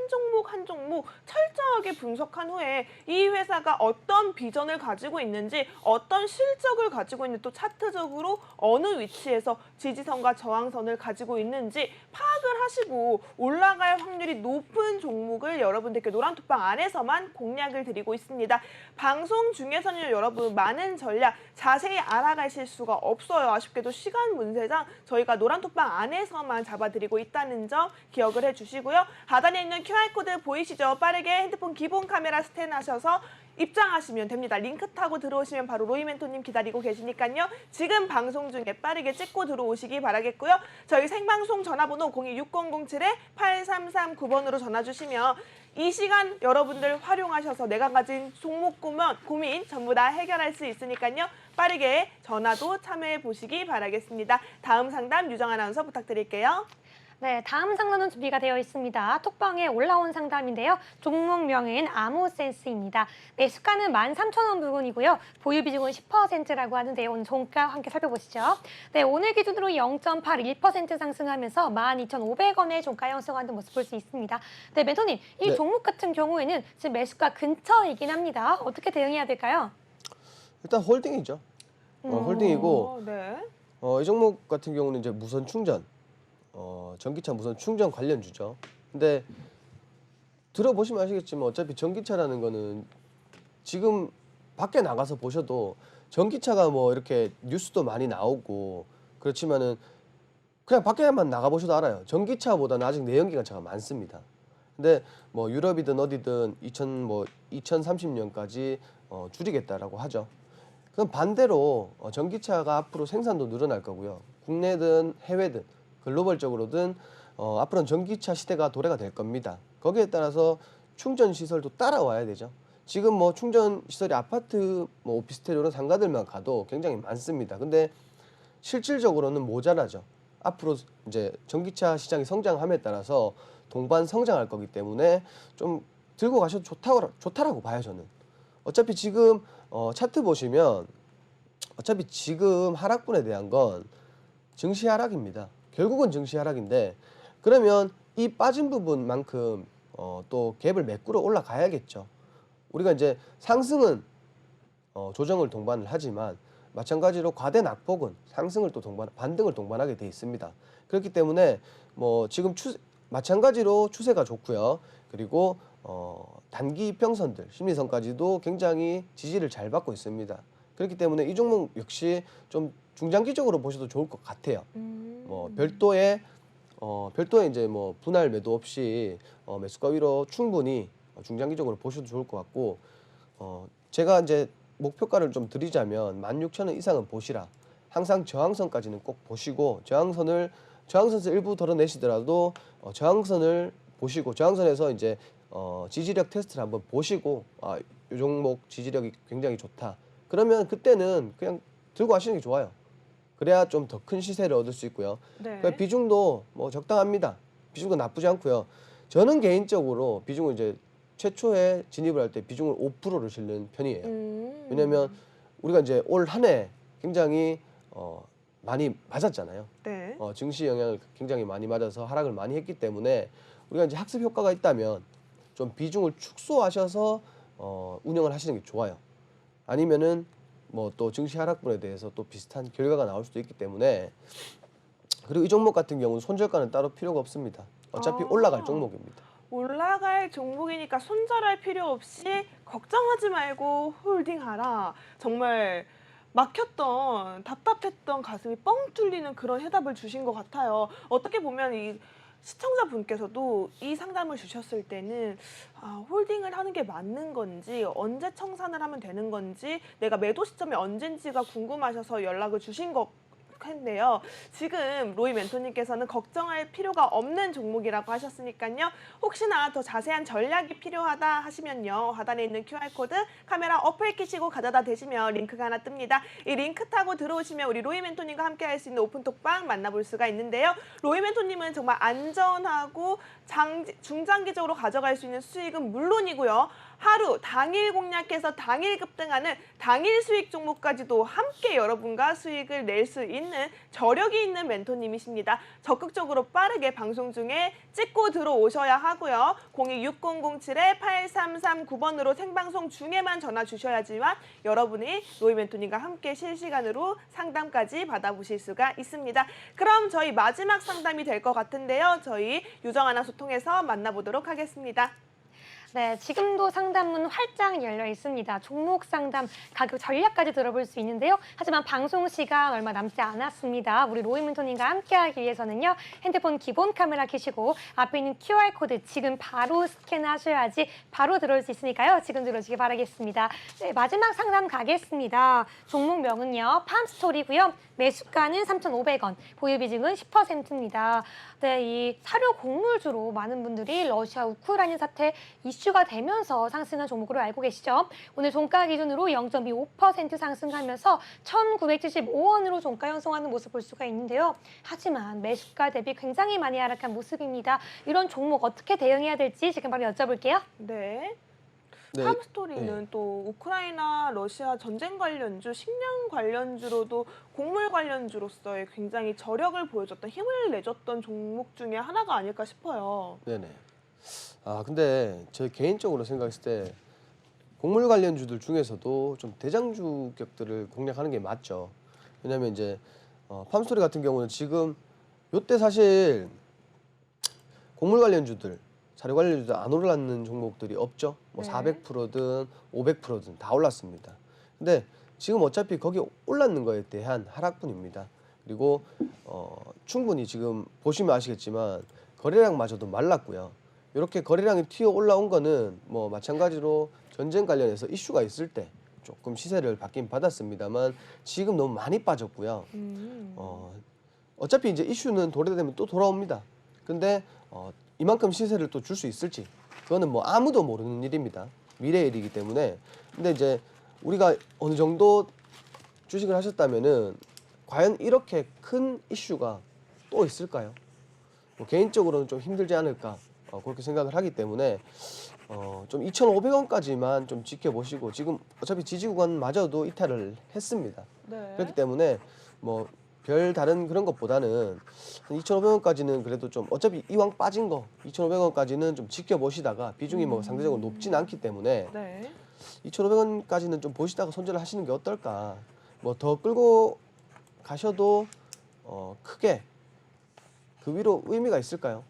S1: 종목 철저하게 분석한 후에 이 회사가 어떤 비전을 가지고 있는지, 어떤 실적을 가지고 있는지, 또 차트적으로 어느 위치에서 지지선과 저항선을 가지고 있는지 파악을 하시고 올라갈 확률이 높은 종목을 여러분들께 노란톡방 안에서만 공략을 드리고 있습니다. 방송 중에서는 여러분 많은 전략 자세히 알아가실 수가 없어요. 아쉽게도 시간 문제상 저희가 노란톡방 안에서만 잡아드리고 있다는 점 기억을 해주시고요. 하단에 있는 QR코드 보이시죠? 빠르게 핸드폰 기본 카메라 스캔하셔서 입장하시면 됩니다. 링크 타고 들어오시면 바로 로이 멘토님 기다리고 계시니까요. 지금 방송 중에 빠르게 찍고 들어오시기 바라겠고요. 저희 생방송 전화번호 026007-8339번으로 전화 주시면 이 시간 여러분들 활용하셔서 내가 가진 종목 고민 전부 다 해결할 수 있으니까요. 빠르게 전화도 참여해 보시기 바라겠습니다. 다음 상담 유정 아나운서 부탁드릴게요.
S2: 네, 다음 상담은 준비가 되어 있습니다. 톡방에 올라온 상담인데요. 종목명은 아모센스입니다. 매수가는 13,000원 부근이고요. 보유 비중은 10%라고 하는데 오늘 종가 함께 살펴보시죠. 네, 오늘 기준으로 0.81% 상승하면서 12,500원의 종가 형성하는 모습 볼 수 있습니다. 네, 멘토님, 이
S3: 네.
S2: 종목 같은 경우에는 지금 매수가 근처이긴 합니다. 어떻게 대응해야 될까요?
S3: 일단 홀딩이죠. 홀딩이고
S1: 네.
S3: 이 종목 같은 경우는 이제 무선 충전, 전기차 무선 충전 관련주죠. 근데 들어보시면 아시겠지만 어차피 전기차라는 거는 지금 밖에 나가서 보셔도 전기차가 뭐 이렇게 뉴스도 많이 나오고 그렇지만은 그냥 밖에만 나가 보셔도 알아요. 전기차보다는 아직 내연기관차가 많습니다. 근데 뭐 유럽이든 어디든 2030년까지 줄이겠다라고 하죠. 그럼 반대로 전기차가 앞으로 생산도 늘어날 거고요. 국내든 해외든 글로벌적으로든 앞으로는 전기차 시대가 도래가 될 겁니다. 거기에 따라서 충전 시설도 따라와야 되죠. 지금 뭐 충전 시설이 아파트, 뭐 오피스텔 이런 상가들만 가도 굉장히 많습니다. 근데 실질적으로는 모자라죠. 앞으로 이제 전기차 시장이 성장함에 따라서 동반 성장할 거기 때문에 좀 들고 가셔도 좋다라고 봐요, 저는. 어차피 지금 차트 보시면 어차피 지금 하락분에 대한 건 증시 하락입니다. 결국은 증시 하락인데, 그러면 이 빠진 부분만큼 또 갭을 메꾸러 올라가야겠죠. 우리가 이제 상승은 조정을 동반을 하지만 마찬가지로 과대 낙폭은 상승을 또 반등을 동반하게 돼 있습니다. 그렇기 때문에 뭐 지금 마찬가지로 추세가 좋고요. 그리고 단기 이평선들, 심리선까지도 굉장히 지지를 잘 받고 있습니다. 그렇기 때문에 이 종목 역시 좀 중장기적으로 보셔도 좋을 것 같아요. 뭐 별도의 이제 뭐 분할 매도 없이 매수가 위로 충분히 중장기적으로 보셔도 좋을 것 같고 제가 이제 목표가를 좀 드리자면 16,000원 이상은 보시라. 항상 저항선까지는 꼭 보시고 저항선에서 일부 덜어내시더라도 저항선을 보시고 저항선에서 이제 지지력 테스트를 한번 보시고 이 종목 지지력이 굉장히 좋다. 그러면 그때는 그냥 들고 하시는 게 좋아요. 그래야 좀 더 큰 시세를 얻을 수 있고요.
S1: 네.
S3: 그 비중도 뭐 적당합니다. 비중도 나쁘지 않고요. 저는 개인적으로 비중을 이제 최초에 진입을 할 때 비중을 5%를 실는 편이에요. 왜냐하면 우리가 이제 올 한 해 굉장히 많이 맞았잖아요.
S1: 네.
S3: 증시 영향을 굉장히 많이 맞아서 하락을 많이 했기 때문에 우리가 이제 학습 효과가 있다면 좀 비중을 축소하셔서 운영을 하시는 게 좋아요. 아니면은 뭐 또 증시 하락분에 대해서 또 비슷한 결과가 나올 수도 있기 때문에 그리고 이 종목 같은 경우는 손절가는 따로 필요가 없습니다. 어차피 올라갈 종목입니다.
S1: 올라갈 종목이니까 손절할 필요 없이 걱정하지 말고 홀딩하라. 정말 막혔던 답답했던 가슴이 뻥 뚫리는 그런 해답을 주신 것 같아요. 어떻게 보면 이 시청자분께서도 이 상담을 주셨을 때는 홀딩을 하는 게 맞는 건지 언제 청산을 하면 되는 건지 내가 매도 시점이 언젠지가 궁금하셔서 연락을 주신 것 했네요. 지금 로이 멘토님께서는 걱정할 필요가 없는 종목이라고 하셨으니까요. 혹시나 더 자세한 전략이 필요하다 하시면요. 하단에 있는 QR코드 카메라 어플 키시고 가져다 대시면 링크가 하나 뜹니다. 이 링크 타고 들어오시면 우리 로이 멘토님과 함께 할 수 있는 오픈톡방 만나볼 수가 있는데요. 로이 멘토님은 정말 안전하고 중장기적으로 가져갈 수 있는 수익은 물론이고요. 하루 당일 공략해서 당일 급등하는 당일 수익 종목까지도 함께 여러분과 수익을 낼 수 있는 저력이 있는 멘토님이십니다. 적극적으로 빠르게 방송 중에 찍고 들어오셔야 하고요. 026007-8339번으로 생방송 중에만 전화 주셔야지만 여러분이 로이 멘토님과 함께 실시간으로 상담까지 받아보실 수가 있습니다. 그럼 저희 마지막 상담이 될 것 같은데요. 저희 유정 아나운서 통해서 만나보도록 하겠습니다.
S2: 네, 지금도 상담문 활짝 열려 있습니다. 종목 상담, 가격 전략까지 들어볼 수 있는데요. 하지만 방송 시간 얼마 남지 않았습니다. 우리 로이 멘토님과 함께하기 위해서는요. 핸드폰 기본 카메라 켜시고 앞에 있는 QR코드 지금 바로 스캔하셔야지 바로 들어올 수 있으니까요. 지금 들어오시기 바라겠습니다. 네, 마지막 상담 가겠습니다. 종목명은요. 팜스토리고요. 매수가는 3,500원, 보유 비중은 10%입니다. 네, 이 사료 곡물주로 많은 분들이 러시아 우크라이나 사태 이슈가 되면서 상승한 종목으로 알고 계시죠? 오늘 종가 기준으로 0.25% 상승하면서 1,975원으로 종가 형성하는 모습 볼 수가 있는데요. 하지만 매수가 대비 굉장히 많이 하락한 모습입니다. 이런 종목 어떻게 대응해야 될지 지금 바로 여쭤볼게요.
S1: 네.
S3: 네,
S1: 팜스토리는
S3: 네.
S1: 또 우크라이나, 러시아 전쟁 관련주, 식량 관련주로도 곡물 관련주로서의 굉장히 저력을 보여줬던 힘을 내줬던 종목 중에 하나가 아닐까 싶어요.
S3: 네네. 근데 저 개인적으로 생각했을 때 곡물 관련주들 중에서도 좀 대장주격들을 공략하는 게 맞죠. 왜냐하면 이제 팜스토리 같은 경우는 지금 요때 사실 곡물 관련주들, 사료 관련주들 안 올랐는 종목들이 없죠. 뭐
S1: 네.
S3: 400%든 500%든 다 올랐습니다. 근데 지금 어차피 거기 올랐는 거에 대한 하락분입니다. 그리고 충분히 지금 보시면 아시겠지만 거래량마저도 말랐고요. 이렇게 거래량이 튀어 올라온 거는 뭐 마찬가지로 전쟁 관련해서 이슈가 있을 때 조금 시세를 받긴 받았습니다만 지금 너무 많이 빠졌고요. 어차피 이제 이슈는 도래되면 또 돌아옵니다. 근데 이만큼 시세를 또 줄 수 있을지 그거는 뭐 아무도 모르는 일입니다. 미래의 일이기 때문에. 근데 이제 우리가 어느 정도 주식을 하셨다면은 과연 이렇게 큰 이슈가 또 있을까요? 뭐 개인적으로는 좀 힘들지 않을까 그렇게 생각을 하기 때문에 좀 2,500원까지만 좀 지켜보시고 지금 어차피 지지 구간마저도 이탈을 했습니다.
S1: 네.
S3: 그렇기 때문에 뭐 별 다른 그런 것보다는 한 2,500원까지는 그래도 좀 어차피 이왕 빠진 거 2,500원까지는 좀 지켜보시다가 비중이 뭐 상대적으로 높진 않기 때문에
S1: 네.
S3: 2,500원까지는 좀 보시다가 손절을 하시는 게 어떨까. 뭐 더 끌고 가셔도 크게 그 위로 의미가 있을까요?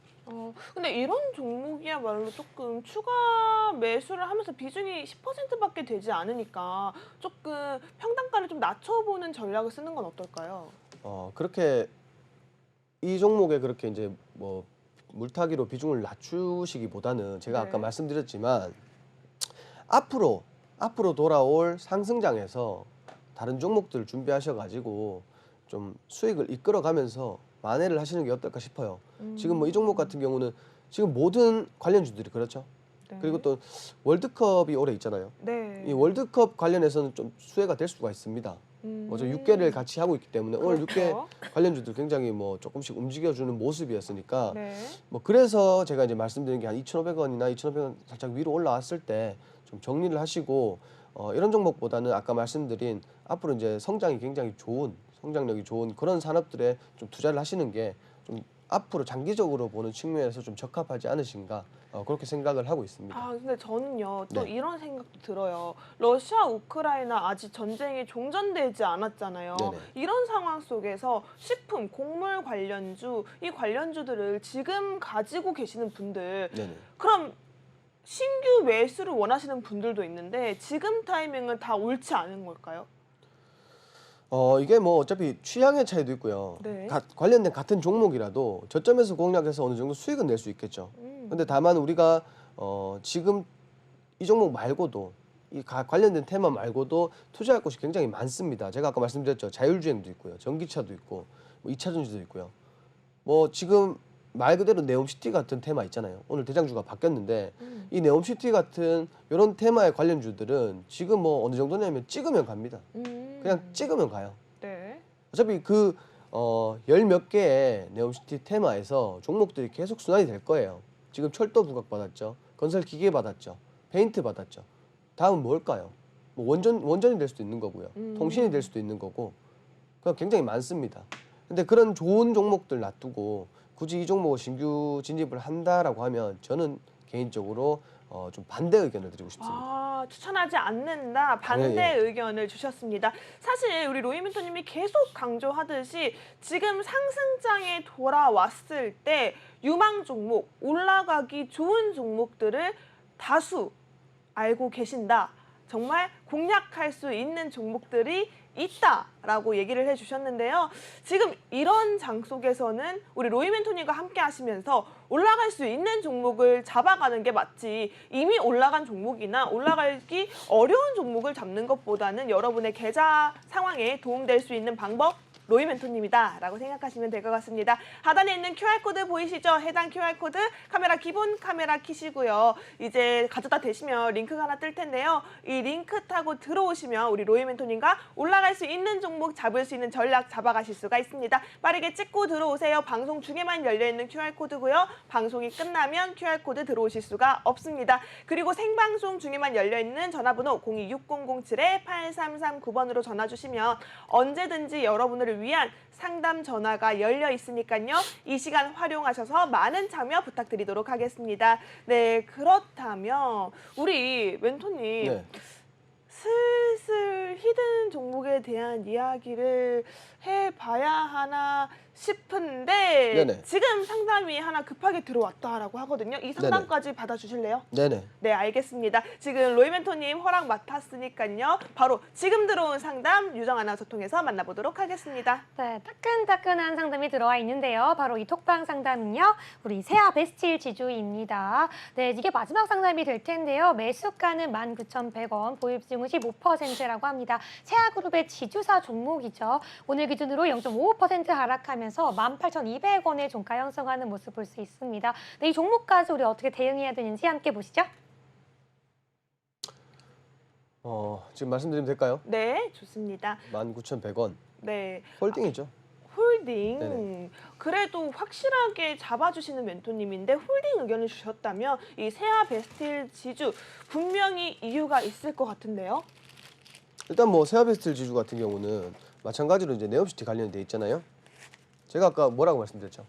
S1: 근데 이런 종목이야말로 조금 추가 매수를 하면서 비중이 10%밖에 되지 않으니까 조금 평단가를 좀 낮춰보는 전략을 쓰는 건 어떨까요?
S3: 그렇게 이 종목에 그렇게 이제 뭐 물타기로 비중을 낮추시기보다는 제가
S1: 네.
S3: 아까 말씀드렸지만 앞으로 돌아올 상승장에서 다른 종목들을 준비하셔가지고 좀 수익을 이끌어가면서 만회를 하시는 게 어떨까 싶어요. 지금 뭐 이 종목 같은 경우는 지금 모든 관련주들이 그렇죠.
S1: 네.
S3: 그리고 또 월드컵이 올해 있잖아요.
S1: 네.
S3: 이 월드컵 관련해서는 좀 수혜가 될 수가 있습니다. 뭐저 6개를 같이 하고 있기 때문에 오늘 6개
S1: 그렇죠.
S3: 관련주들 굉장히 뭐 조금씩 움직여주는 모습이었으니까
S1: 네.
S3: 뭐 그래서 제가 이제 말씀드린 게 한 2,500원이나 2,500원 살짝 위로 올라왔을 때 좀 정리를 하시고 이런 종목보다는 아까 말씀드린 앞으로 이제 성장이 굉장히 좋은 성장력이 좋은 그런 산업들에 좀 투자를 하시는 게 좀 앞으로 장기적으로 보는 측면에서 좀 적합하지 않으신가 그렇게 생각을 하고 있습니다.
S1: 근데 저는요, 또
S3: 네.
S1: 이런 생각도 들어요. 러시아, 우크라이나 아직 전쟁이 종전되지 않았잖아요.
S3: 네네.
S1: 이런 상황 속에서 식품, 곡물 관련주, 이 관련주들을 지금 가지고 계시는 분들,
S3: 네네.
S1: 그럼 신규 매수를 원하시는 분들도 있는데 지금 타이밍은 다 옳지 않은 걸까요?
S3: 이게 뭐 어차피 취향의 차이도 있고요.
S1: 네.
S3: 관련된 같은 종목이라도 저점에서 공략해서 어느 정도 수익은 낼 수 있겠죠.
S1: 음.
S3: 근데 다만 우리가 지금 이 종목 말고도 관련된 테마 말고도 투자할 곳이 굉장히 많습니다. 제가 아까 말씀드렸죠. 자율주행도 있고요. 전기차도 있고 뭐 2차 전지도 있고요. 뭐 지금 말 그대로 네옴시티 같은 테마 있잖아요. 오늘 대장주가 바뀌었는데 이 네옴시티 같은 이런 테마의 관련주들은 지금 뭐 어느 정도냐면 찍으면 갑니다. 그냥 찍으면 가요.
S1: 네.
S3: 어차피 그 열 몇 개의 네옴시티 테마에서 종목들이 계속 순환이 될 거예요. 지금 철도 부각 받았죠. 건설 기계 받았죠. 페인트 받았죠. 다음 뭘까요? 뭐 원전이 될 수도 있는 거고요. 통신이 될 수도 있는 거고. 그냥 굉장히 많습니다. 근데 그런 좋은 종목들 놔두고 굳이 이 종목을 신규 진입을 한다라고 하면 저는 개인적으로 좀 반대 의견을 드리고 싶습니다.
S1: 추천하지 않는다 반대
S3: 네, 예.
S1: 의견을 주셨습니다. 사실 우리 로이멘토님이 계속 강조하듯이 지금 상승장에 돌아왔을 때 유망 종목, 올라가기 좋은 종목들을 다수 알고 계신다. 정말 공략할 수 있는 종목들이 있다라고 얘기를 해주셨는데요. 지금 이런 장 속에서는 우리 로이멘토님과 함께 하시면서 올라갈 수 있는 종목을 잡아가는 게 맞지, 이미 올라간 종목이나 올라가기 어려운 종목을 잡는 것보다는 여러분의 계좌 상황에 도움될 수 있는 방법, 로이멘토님이다 라고 생각하시면 될 것 같습니다. 하단에 있는 QR코드 보이시죠? 해당 QR코드 기본 카메라 키시고요. 이제 가져다 대시면 링크가 하나 뜰 텐데요. 이 링크 타고 들어오시면 우리 로이멘토님과 올라갈 수 있는 종목 잡을 수 있는 전략 잡아가실 수가 있습니다. 빠르게 찍고 들어오세요. 방송 중에만 열려있는 QR코드고요. 방송이 끝나면 QR코드 들어오실 수가 없습니다. 그리고 생방송 중에만 열려있는 전화번호 026007-8339번으로 전화 주시면 언제든지 여러분을 위한 상담 전화가 열려 있으니까요. 이 시간 활용하셔서 많은 참여 부탁드리도록 하겠습니다. 네, 그렇다면 우리 멘토님,
S3: 네.
S1: 슬슬 히든 종목에 대한 이야기를 해봐야 하나 싶은데
S3: 네네.
S1: 지금 상담이 하나 급하게 들어왔다라고 하거든요. 이 상담까지 받아주실래요?
S3: 네네.
S1: 네, 알겠습니다. 지금 로이멘토님 허락 맡았으니까요. 바로 지금 들어온 상담 유정 아나운서 통해서 만나보도록 하겠습니다.
S2: 네, 따끈따끈한 상담이 들어와 있는데요. 바로 이 톡방 상담은요. 우리 세아 베스틸 지주입니다. 네, 이게 마지막 상담이 될 텐데요. 매수가는 19,100원, 보유 비중은 15%라고 합니다. 세아그룹의 지주사 종목이죠. 오늘 기준으로 0.55% 하락하면서 18,200원의 종가 형성하는 모습 볼 수 있습니다. 네, 이 종목까지 우리 어떻게 대응해야 되는지 함께 보시죠.
S3: 지금 말씀드리면 될까요?
S1: 네, 좋습니다.
S3: 19,100원.
S1: 네,
S3: 홀딩이죠.
S1: 홀딩.
S3: 네네.
S1: 그래도 확실하게 잡아주시는 멘토님인데 홀딩 의견을 주셨다면 이 세아 베스틸 지주 분명히 이유가 있을 것 같은데요.
S3: 일단 뭐 세아베스틸 지주 같은 경우는 마찬가지로 이제 네옴시티 관련돼 있잖아요. 제가 아까 뭐라고 말씀드렸죠?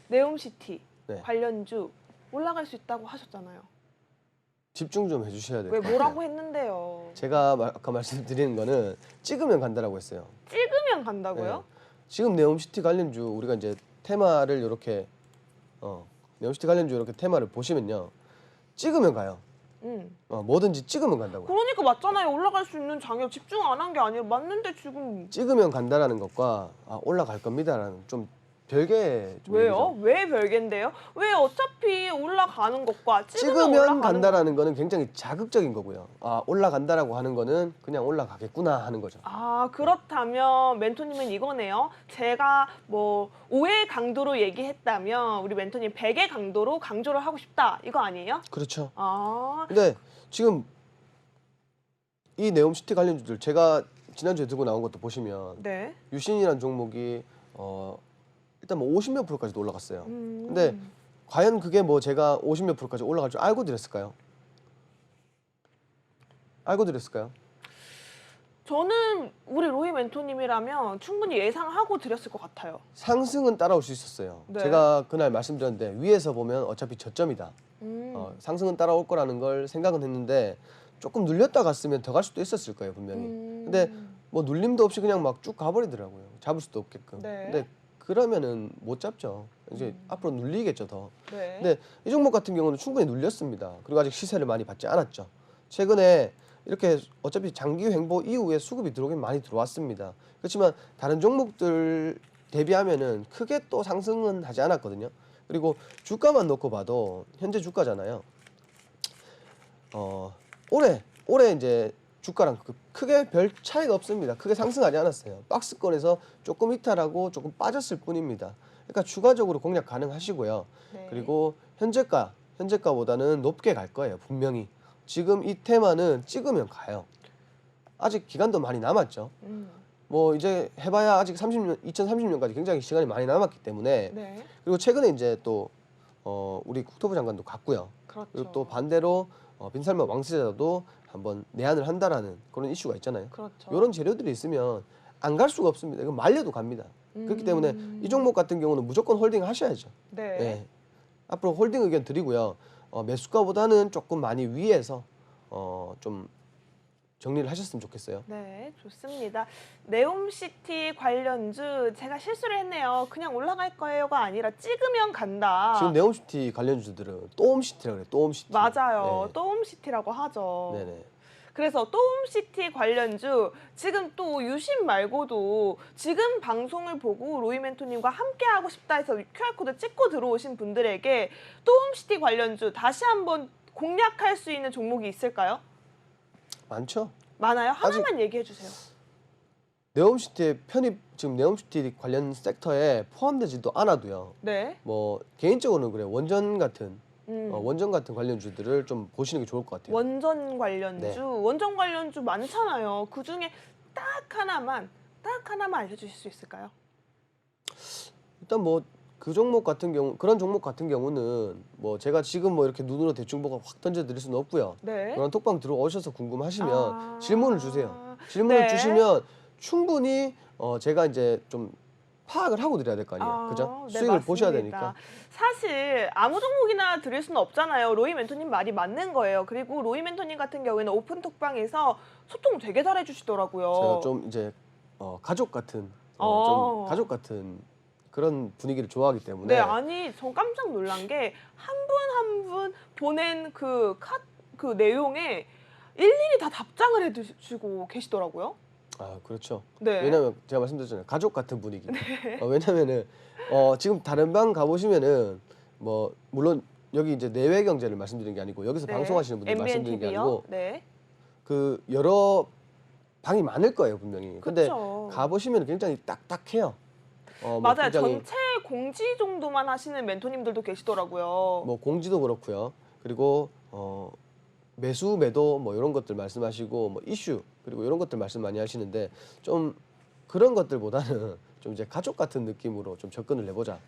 S1: 네옴시티
S3: 네.
S1: 관련주 올라갈 수 있다고 하셨잖아요.
S3: 집중 좀 해주셔야 될
S1: 왜
S3: 것 같아요.
S1: 뭐라고 했는데요?
S3: 제가 아까 말씀드리는 거는 찍으면 간다라고 했어요.
S1: 찍으면 간다고요?
S3: 네. 지금 네옴시티 관련주 우리가 이제 테마를 이렇게 네옴시티 관련주 이렇게 테마를 보시면요, 찍으면 가요. 뭐든지 찍으면 간다고요.
S1: 그러니까 맞잖아요. 올라갈 수 있는 장에 집중 안 한 게 아니라 맞는데 지금
S3: 찍으면 간다라는 것과 올라갈 겁니다라는 좀 별개의 좀
S1: 왜요?
S3: 얘기죠.
S1: 왜 별개인데요? 왜 어차피 올라가는 것과 찍으면
S3: 찍으면
S1: 올라가는
S3: 간다라는 거는 굉장히 자극적인 거고요. 올라간다라고 하는 거는 그냥 올라가겠구나 하는 거죠.
S1: 그렇다면 멘토님은 이거네요. 제가 뭐 5의 강도로 얘기했다면 우리 멘토님 100의 강도로 강조를 하고 싶다. 이거 아니에요?
S3: 그렇죠.
S1: 아,
S3: 근데 지금 이 네옴시티 관련주들 제가 지난주에 들고 나온 것도 보시면
S1: 네.
S3: 유신이라는 종목이 일단 뭐 50몇 %까지도 올라갔어요.
S1: 음.
S3: 근데 과연 그게 뭐 제가 50몇 %까지 올라갈 줄 알고 드렸을까요? 알고 드렸을까요?
S1: 저는 우리 로이 멘토님이라면 충분히 예상하고 드렸을 것 같아요.
S3: 상승은 따라올 수 있었어요.
S1: 네.
S3: 제가 그날 말씀드렸는데 위에서 보면 어차피 저점이다. 상승은 따라올 거라는 걸 생각은 했는데 조금 눌렸다 갔으면 더 갈 수도 있었을 거예요, 분명히. 근데 뭐 눌림도 없이 그냥 막 쭉 가버리더라고요. 잡을 수도 없게끔.
S1: 네.
S3: 근데 그러면은 못 잡죠. 이제 앞으로 눌리겠죠, 더.
S1: 네.
S3: 근데 이 종목 같은 경우는 충분히 눌렸습니다. 그리고 아직 시세를 많이 받지 않았죠. 최근에 이렇게 어차피 장기 횡보 이후에 수급이 들어오긴 많이 들어왔습니다. 그렇지만 다른 종목들 대비하면은 크게 또 상승은 하지 않았거든요. 그리고 주가만 놓고 봐도 현재 주가잖아요. 올해 이제 주가랑 크게 별 차이가 없습니다. 크게 상승하지 않았어요. 박스권에서 조금 이탈하고 조금 빠졌을 뿐입니다. 그러니까 추가적으로 공략 가능하시고요.
S1: 네.
S3: 그리고 현재가보다는 높게 갈 거예요, 분명히. 지금 이 테마는 찍으면 가요. 아직 기간도 많이 남았죠. 뭐 이제 해봐야 아직 2030년까지 굉장히 시간이 많이 남았기 때문에.
S1: 네.
S3: 그리고 최근에 이제 또 우리 국토부 장관도 갔고요.
S1: 그렇죠.
S3: 그리고 또 반대로 빈살만 왕세자도 한번 내한을 한다라는 그런 이슈가 있잖아요.
S1: 그렇죠.
S3: 이런 재료들이 있으면 안 갈 수가 없습니다. 이거 말려도 갑니다. 그렇기 때문에 이 종목 같은 경우는 무조건 홀딩 하셔야죠.
S1: 네.
S3: 네. 앞으로 홀딩 의견 드리고요. 매수가보다는 조금 많이 위에서 좀 정리를 하셨으면 좋겠어요.
S1: 네, 좋습니다. 네옴시티 관련주 제가 실수를 했네요. 그냥 올라갈 거예요가 아니라 찍으면 간다.
S3: 지금 네옴시티 관련주들은 또옴시티라고 그래요. 또옴시티.
S1: 맞아요.
S3: 네.
S1: 또옴시티라고 하죠.
S3: 네네.
S1: 그래서 또옴시티 관련주 지금 또 유심 말고도 지금 방송을 보고 로이 멘토님과 함께 하고 싶다 해서 QR코드 찍고 들어오신 분들에게 또옴시티 관련주 다시 한번 공략할 수 있는 종목이 있을까요?
S3: 많죠.
S1: 많아요? 하나만 얘기해 주세요.
S3: 네옴시티의 편입 지금 네옴시티 관련 섹터에 포함되지도 않아도요.
S1: 네.
S3: 뭐 개인적으로는 그래요. 원전 같은
S1: 음.
S3: 관련주들을 좀 보시는 게 좋을 것 같아요.
S1: 원전 관련주,
S3: 네.
S1: 원전 관련주 많잖아요. 그 중에 딱 하나만 알려주실 수 있을까요?
S3: 일단 뭐 그 종목 같은 경우 그런 종목 같은 경우는 뭐 제가 지금 뭐 이렇게 눈으로 대충 보고 확 던져드릴 수는 없고요.
S1: 네.
S3: 그런 톡방 들어오셔서 궁금하시면
S1: 아.
S3: 질문을 주세요. 질문을
S1: 네.
S3: 주시면 충분히 제가 이제 좀 파악을 하고 드려야 될 거 아니에요. 그죠?
S1: 네,
S3: 수익을 보셔야
S1: 맞습니다.
S3: 되니까.
S1: 사실 아무 종목이나 드릴 수는 없잖아요. 로이 멘토님 말이 맞는 거예요. 그리고 로이 멘토님 같은 경우에는 오픈 톡방에서 소통 되게 잘해주시더라고요.
S3: 제가 좀 이제 가족 같은
S1: 어.
S3: 좀 가족 같은 그런 분위기를 좋아하기 때문에
S1: 네, 아니 전 깜짝 놀란 게 한 분 한 분 보낸 그 내용에 일일이 다 답장을 해주시고 계시더라고요.
S3: 그렇죠.
S1: 네.
S3: 왜냐면 제가 말씀드렸잖아요. 가족 같은 분위기. 왜냐면은 지금 다른 방 가보시면은 뭐 물론 여기 이제 내외 경제를 말씀드리는 게 아니고 여기서
S1: 네.
S3: 방송하시는 분들
S1: MBN
S3: 말씀드리는 게
S1: TV 요?
S3: 아니고
S1: 네.
S3: 그 여러 방이 많을 거예요 분명히. 근데
S1: 그쵸.
S3: 가보시면 굉장히 딱딱해요. 뭐
S1: 맞아요.
S3: 굉장히
S1: 전체 공지 정도만 하시는 멘토님들도 계시더라고요.
S3: 뭐 공지도 그렇고요. 그리고 매수 매도 뭐 이런 것들 말씀하시고 뭐 이슈 그리고 이런 것들 말씀 많이 하시는데 좀 그런 것들보다는 좀 이제 가족 같은 느낌으로 좀 접근을 해보자.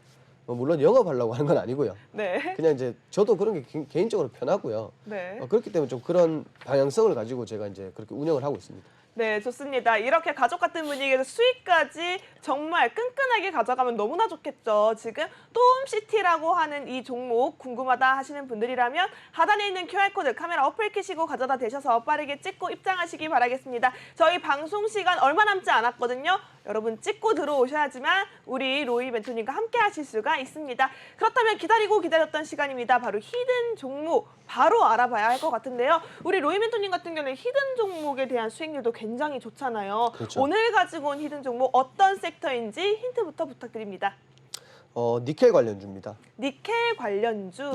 S3: 뭐 물론 영업하려고 하는 건 아니고요.
S1: 네.
S3: 그냥 이제 저도 그런 게 개인적으로 편하고요.
S1: 네.
S3: 그렇기 때문에 좀 그런 방향성을 가지고 제가 이제 그렇게 운영을 하고 있습니다.
S1: 네, 좋습니다. 이렇게 가족 같은 분위기에서 수익까지 정말 끈끈하게 가져가면 너무나 좋겠죠. 지금 똠시티라고 하는 이 종목 궁금하다 하시는 분들이라면 하단에 있는 QR코드 카메라 어플 켜시고 가져다 대셔서 빠르게 찍고 입장하시기 바라겠습니다. 저희 방송 시간 얼마 남지 않았거든요. 여러분 찍고 들어오셔야지만 우리 로이 멘토님과 함께 하실 수가 있습니다. 그렇다면 기다렸던 시간입니다. 바로 히든 종목 바로 알아봐야 할 것 같은데요. 우리 로이 멘토님 같은 경우는 히든 종목에 대한 수익률도 굉장히 좋잖아요.
S3: 그렇죠.
S1: 오늘 가지고 온 히든 종목 어떤 섹터인지 힌트부터 부탁드립니다.
S3: 니켈 관련주입니다.
S1: 니켈 관련주.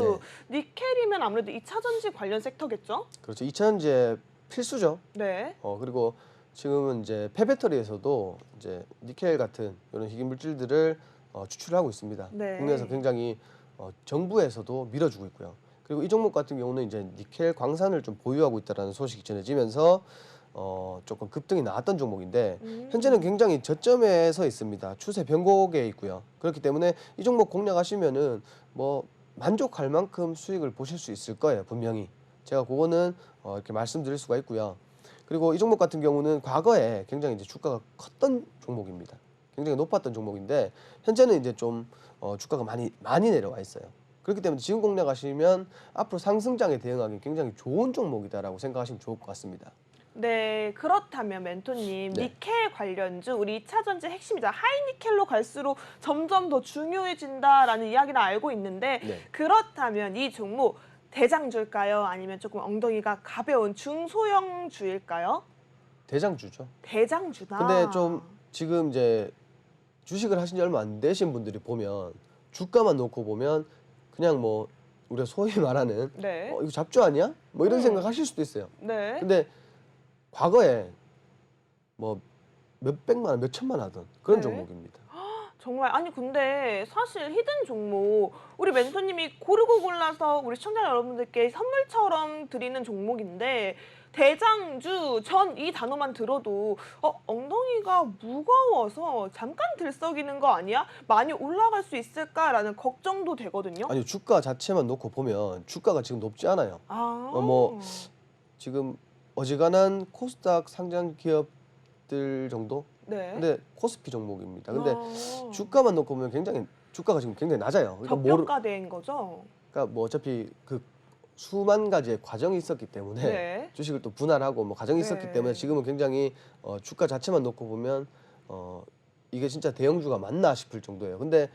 S3: 네.
S1: 니켈이면 아무래도 2차 전지 관련 섹터겠죠?
S3: 그렇죠. 2차전지의 필수죠.
S1: 네.
S3: 그리고 지금은 이제 폐배터리에서도 이제 니켈 같은 이런 희귀 물질들을 추출하고 있습니다.
S1: 네.
S3: 국내에서 굉장히 정부에서도 밀어주고 있고요. 그리고 이 종목 같은 경우는 이제 니켈 광산을 좀 보유하고 있다는 소식이 전해지면서 조금 급등이 나왔던 종목인데 현재는 굉장히 저점에 서 있습니다. 추세 변곡에 있고요. 그렇기 때문에 이 종목 공략하시면은 뭐 만족할 만큼 수익을 보실 수 있을 거예요. 분명히 제가 그거는 이렇게 말씀드릴 수가 있고요. 그리고 이 종목 같은 경우는 과거에 굉장히 이제 주가가 컸던 종목입니다. 굉장히 높았던 종목인데 현재는 이제 좀 주가가 많이 내려와 있어요. 그렇기 때문에 지금 공략하시면 앞으로 상승장에 대응하기 굉장히 좋은 종목이다라고 생각하시면 좋을 것 같습니다.
S1: 네, 그렇다면 멘토님,
S3: 네.
S1: 니켈 관련주 우리 2차 전지 핵심이자 하이니켈로 갈수록 점점 더 중요해진다라는 이야기를 알고 있는데
S3: 네.
S1: 그렇다면 이 종목 대장주일까요? 아니면 조금 엉덩이가 가벼운 중소형주일까요?
S3: 대장주죠.
S1: 대장주다.
S3: 근데 좀 지금 이제 주식을 하신 지 얼마 안 되신 분들이 보면 주가만 놓고 보면 그냥 뭐 우리가 소위 말하는
S1: 네.
S3: 이거 잡주 아니야? 뭐 이런 생각하실 수도 있어요.
S1: 네.
S3: 근데 과거에 뭐 몇백만 원, 몇천만 하던 그런
S1: 네.
S3: 종목입니다.
S1: 정말 아니 근데 사실 히든 종목 우리 멘토님이 고르고 골라서 우리 시청자 여러분들께 선물처럼 드리는 종목인데 대장주 전 이 단어만 들어도 엉덩이가 무거워서 잠깐 들썩이는 거 아니야? 많이 올라갈 수 있을까라는 걱정도 되거든요.
S3: 아니 주가 자체만 놓고 보면 주가가 지금 높지 않아요. 뭐 지금 어지간한 코스닥 상장 기업들 정도?
S1: 네.
S3: 근데 코스피 종목입니다. 근데 주가만 놓고 보면 굉장히 주가가 지금 굉장히 낮아요.
S1: 저평가된 거죠?
S3: 그러니까 뭐 어차피 그 수만 가지의 과정이 있었기 때문에
S1: 네.
S3: 주식을 또 분할하고 뭐 과정이 있었기
S1: 네.
S3: 때문에 지금은 굉장히 주가 자체만 놓고 보면 이게 진짜 대형주가 맞나 싶을 정도예요. 근데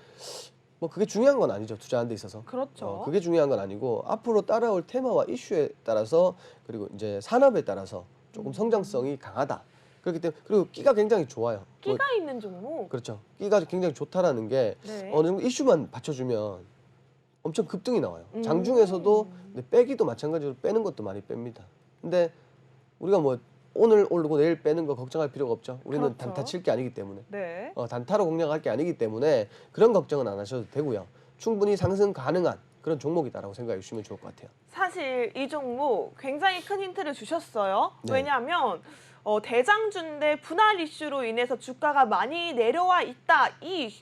S3: 뭐 그게 중요한 건 아니죠. 투자하는 데 있어서.
S1: 그렇죠.
S3: 그게 중요한 건 아니고 앞으로 따라올 테마와 이슈에 따라서 그리고 이제 산업에 따라서 조금 성장성이 강하다. 그렇기 때문에 그리고 끼가 굉장히 좋아요.
S1: 끼가 있는 종목.
S3: 그렇죠. 끼가 굉장히 좋다라는 게
S1: 네.
S3: 어느 정도 이슈만 받쳐주면 엄청 급등이 나와요. 장중에서도 근데 빼기도 마찬가지로 빼는 것도 많이 뺍니다. 근데 우리가 뭐 오늘 오르고 내일 빼는 거 걱정할 필요가 없죠. 우리는
S1: 그렇죠.
S3: 단타 칠 게 아니기 때문에.
S1: 네.
S3: 단타로 공략할 게 아니기 때문에 그런 걱정은 안 하셔도 되고요. 충분히 상승 가능한 그런 종목이다라고 생각해 주시면 좋을 것 같아요.
S1: 사실 이 종목 굉장히 큰 힌트를 주셨어요.
S3: 네.
S1: 왜냐하면 대장주인데 분할 이슈로 인해서 주가가 많이 내려와 있다. 이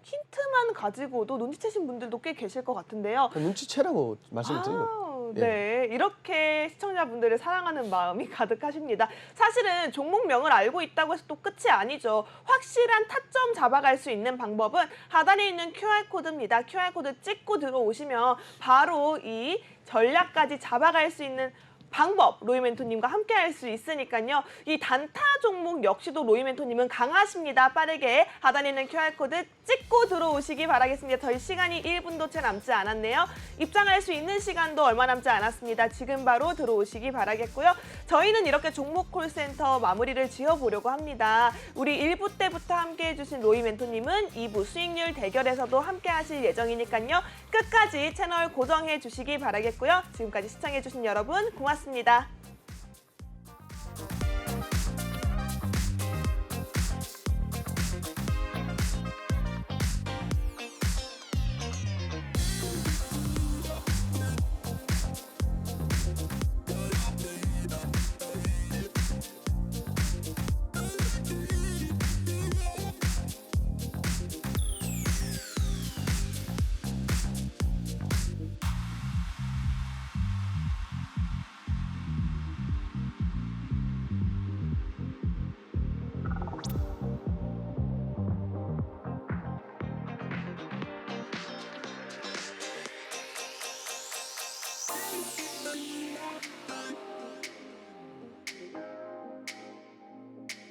S1: 힌트만 가지고도 눈치채신 분들도 꽤 계실 것 같은데요.
S3: 눈치채라고 말씀을 드리고.
S1: 네, 이렇게 시청자분들을 사랑하는 마음이 가득하십니다. 사실은 종목명을 알고 있다고 해서 또 끝이 아니죠. 확실한 타점 잡아갈 수 있는 방법은 하단에 있는 QR코드입니다. QR코드 찍고 들어오시면 바로 이 전략까지 잡아갈 수 있는 방법 로이 멘토님과 함께 할 수 있으니까요. 이 단타 종목 역시도 로이 멘토님은 강하십니다. 빠르게 하단에 있는 QR코드 찍고 들어오시기 바라겠습니다. 저희 시간이 1분도 채 남지 않았네요. 입장할 수 있는 시간도 얼마 남지 않았습니다. 지금 바로 들어오시기 바라겠고요. 저희는 이렇게 종목 콜센터 마무리를 지어보려고 합니다. 우리 1부 때부터 함께 해주신 로이 멘토님은 2부 수익률 대결에서도 함께 하실 예정이니까요. 끝까지 채널 고정해 주시기 바라겠고요. 지금까지 시청해 주신 여러분 고맙습니다.